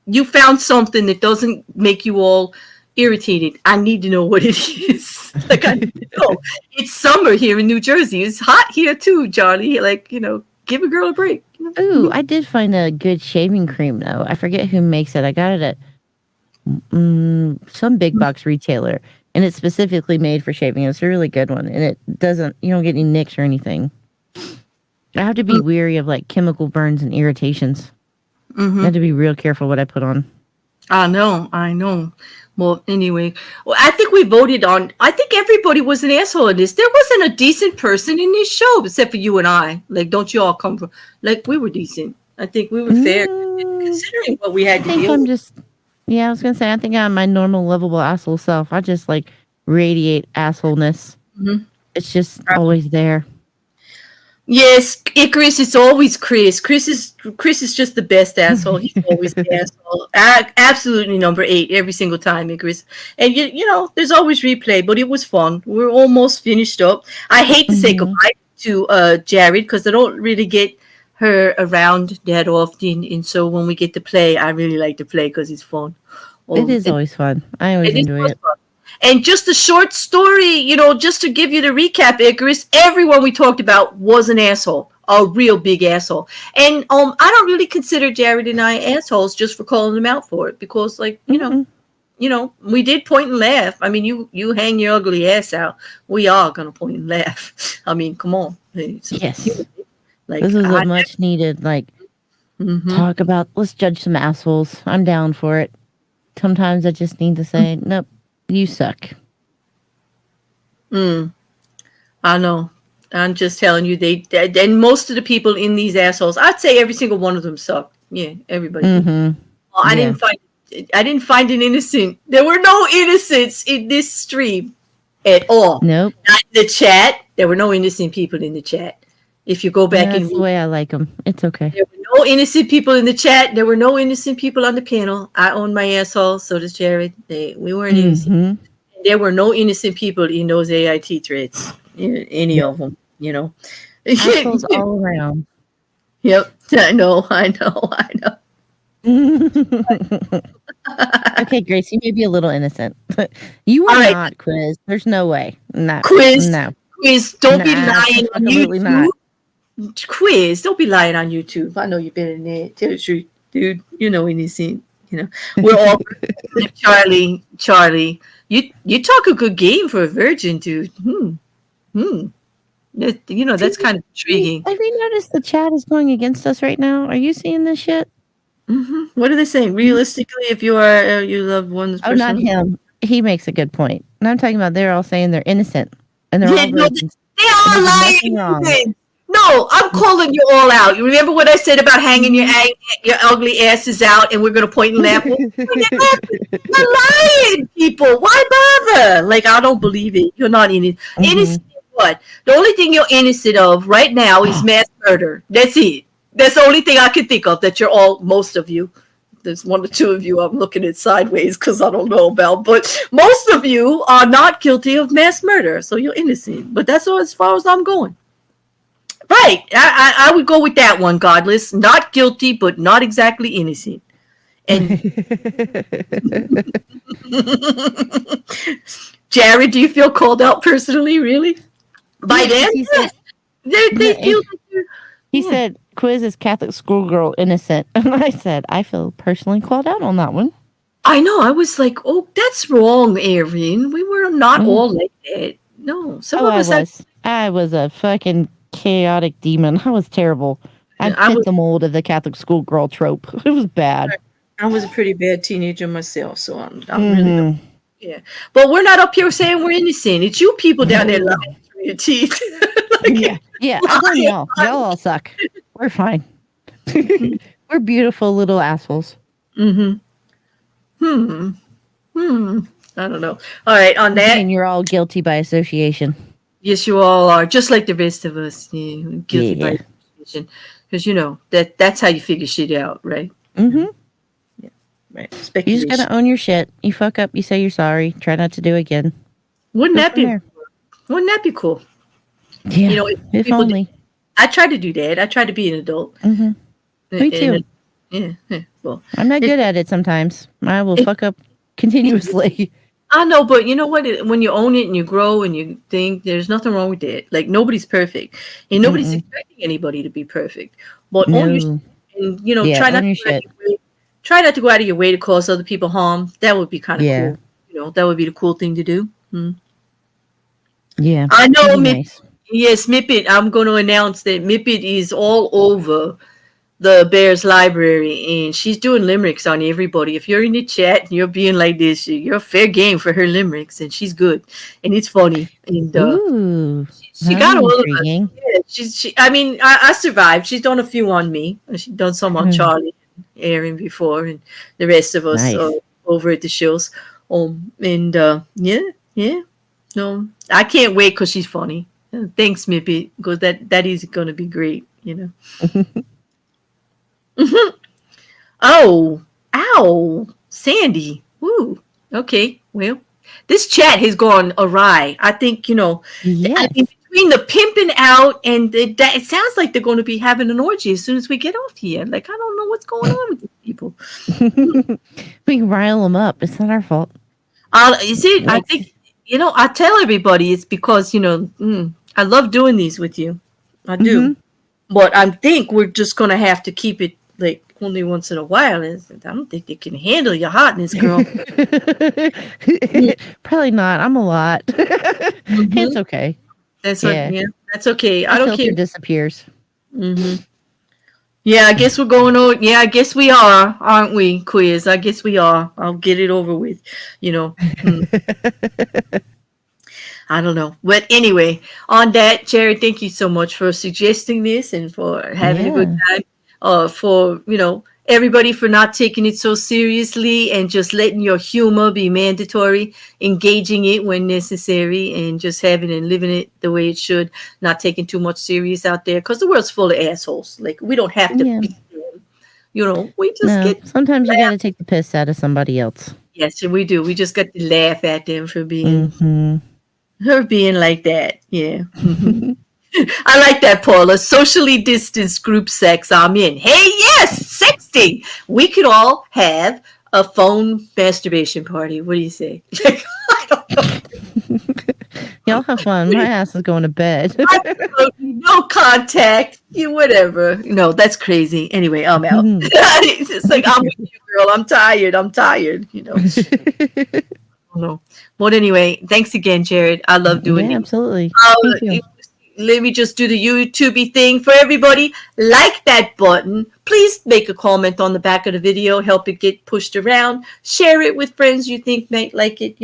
Speaker 2: you found something that doesn't make you all irritated, I need to know what it is. Like, I need to know. It's summer here in New Jersey. It's hot here too, Charlie. Like, give a girl a break.
Speaker 3: Ooh, I did find a good shaving cream though. I forget who makes it. I got it at some big box retailer, and it's specifically made for shaving. It's a really good one, and you don't get any nicks or anything. I have to be weary of like chemical burns and irritations. I have to be real careful what I put on.
Speaker 2: I know. Well, anyway, I think we voted on. I think everybody was an asshole in this. There wasn't a decent person in this show except for you and I. Like, don't you all come from? Like, we were decent. I think we were fair considering what we had to deal with.
Speaker 3: I was gonna say, I think I'm my normal, lovable asshole self. I just like radiate assholeness. It's just always there.
Speaker 2: Yes, Icarus, it's always Chris. Chris is just the best asshole. He's always the asshole. Absolutely number 8 every single time, Icarus. And you know, there's always replay, but it was fun. We're almost finished up. I hate to say goodbye. to Jared because I don't really get her around that often, and so when we get to play, I really like to play because it's fun.
Speaker 3: It is always fun. I always
Speaker 2: it is
Speaker 3: enjoy it.
Speaker 2: fun. And just a short story, just to give you the recap, Icarus, everyone we talked about was an asshole, a real big asshole. And I don't really consider Jared and I assholes just for calling them out for it because, like, we did point and laugh. I mean, you hang your ugly ass out. We are gonna point and laugh. I mean, come on.
Speaker 3: Yes.
Speaker 2: Like,
Speaker 3: This is a much needed, like, talk about, let's judge some assholes. I'm down for it. Sometimes I just need to say, nope, you suck.
Speaker 2: I know. I'm just telling you, and most of the people in these assholes, I'd say every single one of them suck. Yeah, everybody. Well, I didn't find an innocent. There were no innocents in this stream at all.
Speaker 3: Nope.
Speaker 2: Not in the chat. There were no innocent people in the chat. If you go back
Speaker 3: That's the way I like them. It's okay.
Speaker 2: There were no innocent people in the chat. There were no innocent people on the panel. I own my asshole. So does Jared. We weren't innocent. There were no innocent people in those AIT threads. Any of them,
Speaker 3: Assholes all around.
Speaker 2: Yep. I know.
Speaker 3: Okay, Grace, you may be a little innocent. You are not, Quiz. There's no way. No.
Speaker 2: Quiz.
Speaker 3: No.
Speaker 2: Quiz, don't be lying on
Speaker 3: absolutely
Speaker 2: YouTube.
Speaker 3: Not.
Speaker 2: Quiz, don't be lying on YouTube. I know you've been in there. Tell the truth, dude. Innocent. We're all Charlie. You talk a good game for a virgin, dude. That's kind of intriguing.
Speaker 3: Have you noticed the chat is going against us right now? Are you seeing this shit?
Speaker 2: What are they saying? Realistically, if you love one person.
Speaker 3: Oh, not him. He makes a good point. And I'm talking about they're all saying they're innocent. And they're all virgins.
Speaker 2: They are lying. No, I'm calling you all out. You remember what I said about hanging your ugly asses out and we're going to point and laugh? You're lying, people. Why bother? Like, I don't believe it. You're not innocent. Innocent of what? The only thing you're innocent of right now is mass murder. That's it. That's the only thing I can think of that most of you. There's one or two of you I'm looking at sideways because I don't know about, but most of you are not guilty of mass murder. So you're innocent. But that's as far as I'm going. Right. I would go with that one, Godless. Not guilty, but not exactly innocent. And Jared, do you feel called out personally, really? By them? They feel like
Speaker 3: he said, Quiz is Catholic schoolgirl innocent. And I said, I feel personally called out on that one.
Speaker 2: I know. I was like, oh, that's wrong, Erin. We were not all like that. No. Some of us.
Speaker 3: I was a fucking chaotic demon. I was terrible. I fit the mold of the Catholic schoolgirl trope. It was bad.
Speaker 2: I was a pretty bad teenager myself, so I'm really But we're not up here saying we're innocent. It's you people down there lying through your teeth.
Speaker 3: Yeah. I don't know. Y'all all suck. We're fine. We're beautiful little assholes.
Speaker 2: I don't know. All right, on that.
Speaker 3: And you're all guilty by association.
Speaker 2: Yes, you all are, just like the rest of us. Yeah, guilty by association. Because, that's how you figure shit out, right?
Speaker 3: Yeah,
Speaker 2: right.
Speaker 3: You just got to own your shit. You fuck up, you say you're sorry. Try not to do it again.
Speaker 2: Wouldn't that be cool?
Speaker 3: Yeah, if only.
Speaker 2: I try to do that. I try to be an adult.
Speaker 3: Me too.
Speaker 2: Well,
Speaker 3: I'm not good at it sometimes. I will fuck up continuously.
Speaker 2: I know, but you know what? When you own it and you grow and you think, there's nothing wrong with that. Like, nobody's perfect. And nobody's expecting anybody to be perfect. But own your shit and, try not to go out of your way to cause other people harm. That would be kind of cool. That would be the cool thing to do.
Speaker 3: Yeah.
Speaker 2: I know, nice. Yes, Mippet. I'm going to announce that Mippet is all over the Bears library, and she's doing limericks on everybody. If you're in the chat and you're being like this, you're fair game for her limericks, and she's good, and it's funny. And she got all of us. Yeah, I survived. She's done a few on me. She's done some on Charlie and Aaron before, and the rest of us over at the shows. No, I can't wait because she's funny. Thanks, Mippy, because that is going to be great, Oh, ow, Sandy. Woo. Okay, well, this chat has gone awry. I think,
Speaker 3: Yes.
Speaker 2: between between the pimping out and it sounds like they're going to be having an orgy as soon as we get off here. Like, I don't know what's going on with these people.
Speaker 3: We can rile them up. It's not our fault.
Speaker 2: You see, I think, I tell everybody it's because, I love doing these with you. I do. But I think we're just going to have to keep it like only once in a while. I don't think they can handle your hotness, girl.
Speaker 3: Probably not. I'm a lot. It's okay.
Speaker 2: That's that's okay. I don't care.
Speaker 3: Disappears.
Speaker 2: Yeah, I guess we're going on. Yeah, I guess we are, aren't we, Quiz? I guess we are. I'll get it over with, I don't know. But anyway, on that, Jared, thank you so much for suggesting this and for having a good time. For, everybody for not taking it so seriously and just letting your humor be mandatory, engaging it when necessary, and just having and living it the way it should, not taking too much serious out there because the world's full of assholes. Like, we don't have to be them. We just get...
Speaker 3: Sometimes you got to take the piss out of somebody else.
Speaker 2: Yes, we do. We just got to laugh at them for being... Her being like that, yeah. I like that, Paula. Socially distanced group sex, I'm in. Hey, yes, sexting. We could all have a phone masturbation party. What do you say? I don't know.
Speaker 3: Y'all have fun. My ass is going to bed.
Speaker 2: No contact. Whatever. No, that's crazy. Anyway, I'm out. It's just like, I'm with you, girl. I'm tired. No. But anyway, thanks again, Jared. I love doing it.
Speaker 3: Absolutely.
Speaker 2: Let me just do the YouTube thing for everybody. Like that button. Please make a comment on the back of the video. Help it get pushed around. Share it with friends you think might like it.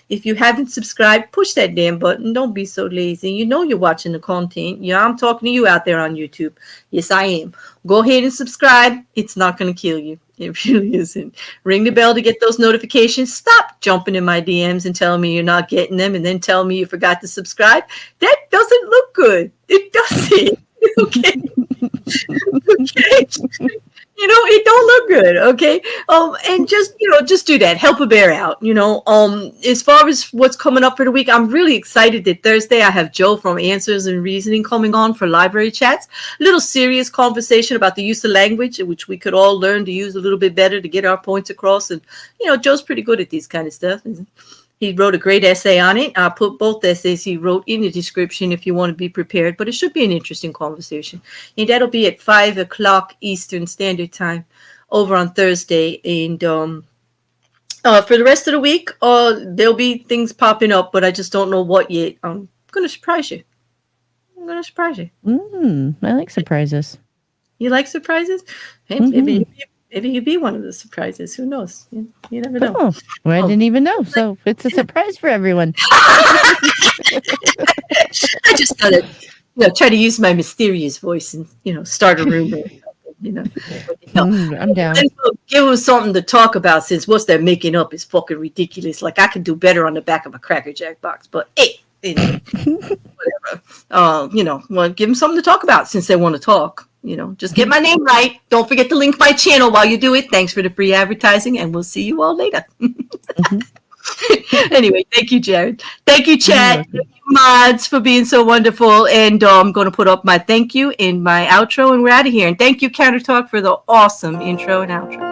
Speaker 2: If you haven't subscribed, push that damn button. Don't be so lazy. You're watching the content. I'm talking to you out there on YouTube. Yes, I am. Go ahead and subscribe. It's not going to kill you. It really isn't. Ring the bell to get those notifications. Stop jumping in my DMs and telling me you're not getting them and then tell me you forgot to subscribe. That doesn't look good. It doesn't. Okay. Okay. It don't look good. Okay. And just do that. Help a bear out. As far as what's coming up for the week, I'm really excited that Thursday I have Joe from Answers and Reasoning coming on for library chats. A little serious conversation about the use of language, which we could all learn to use a little bit better to get our points across. And, Joe's pretty good at these kind of stuff. He wrote a great essay on it. I'll put both essays he wrote in the description if you want to be prepared, but it should be an interesting conversation. And that'll be at 5 o'clock Eastern Standard Time over on Thursday. And for the rest of the week, there'll be things popping up, but I just don't know what yet. I'm going to surprise you.
Speaker 3: I like surprises.
Speaker 2: You like surprises? Hey, maybe you'd be one of the surprises. Who knows? You never know.
Speaker 3: Oh, well, I didn't even know. So it's a surprise for everyone.
Speaker 2: I just thought I'd try to use my mysterious voice and, start a rumor.
Speaker 3: I'm down.
Speaker 2: Give them something to talk about since what they're making up is fucking ridiculous. Like, I could do better on the back of a Cracker Jack box. But, hey, whatever. Well, give them something to talk about since they want to talk. Just get my name right. Don't forget to link my channel while you do it. Thanks for the free advertising, and we'll see you all later. Anyway, thank you, Jared. Thank you, chat. Thank you, mods, for being so wonderful. And I'm going to put up my thank you in my outro, and we're out of here. And thank you, Counter Talk, for the awesome intro and outro.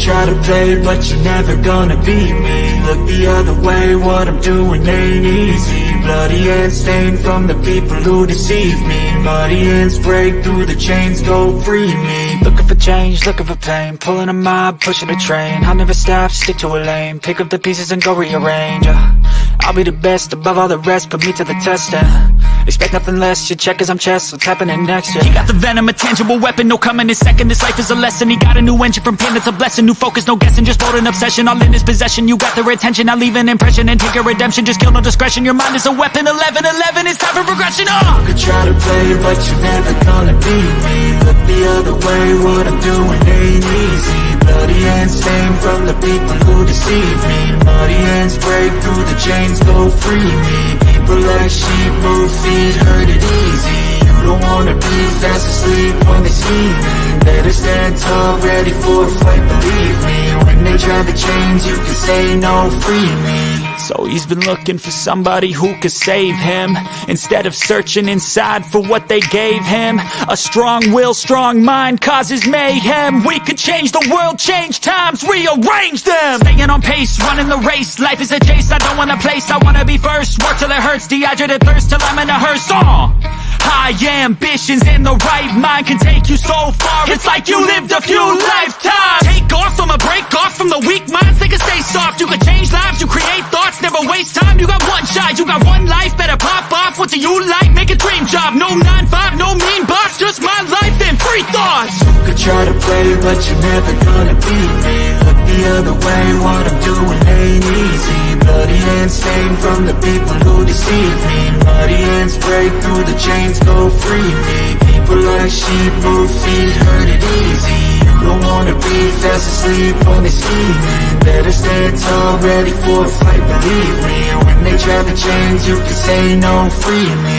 Speaker 1: Try to play, but you're never gonna beat me. Look the other way, what I'm doing ain't easy. Bloody hands stained from the people who deceive me. Muddy hands break through the chains, go free me.
Speaker 4: Looking for change, looking for pain. Pulling a mob, pushing a train. I'll never stop, stick to a lane. Pick up the pieces and go rearrange. I'll be the best above all the rest, put me to the test. Expect nothing less, you check as I'm chess, what's happening next, yeah. He got the venom, a tangible weapon, no coming in second. This life is a lesson, he got a new engine from pain, it's a blessing. New focus, no guessing, just bold and obsession, all in his possession. You got their attention, now leave an impression and take a redemption. Just kill, no discretion, your mind is a weapon. 11-11, it's time for progression,
Speaker 1: You could try to play, but you're never gonna beat me. Look the other way, what I'm doing ain't easy. Bloody hands stained from the people who deceive me. Muddy hands break through the chains, go free me. People like sheep move feet, hurt it easy. You don't wanna be fast asleep when they see me. Better stand tall, ready for a fight, believe me. When they try the chains, you can say no, free me.
Speaker 4: So he's been looking for somebody who could save him, instead of searching inside for what they gave him. A strong will, strong mind causes mayhem. We could change the world, change times, rearrange them. Staying on pace, running the race. Life is a chase, I don't want a place, I wanna be first. Work till it hurts, dehydrated thirst till I'm in a hearse. High ambitions and the right mind can take you so far. It's like you lived a few lifetimes. Take off from a break off from the weak minds, they can stay soft. You can change lives, you create thoughts, never waste time. You got one shot, you got one life, better pop off. What do you like? Make a dream job. No 9-5, no mean boss, just my life and free thoughts.
Speaker 1: You could try to play, but you're never gonna beat me. Look the other way, what I'm doing ain't easy. Bloody hands stained from the people who deceive me. Muddy hands break through the chains, go free me. People like sheep move feet, hurt it easy. You don't wanna be fast asleep when they see me. Better stand tall, ready for a fight, believe me. When they try the chains, you can say no, free me.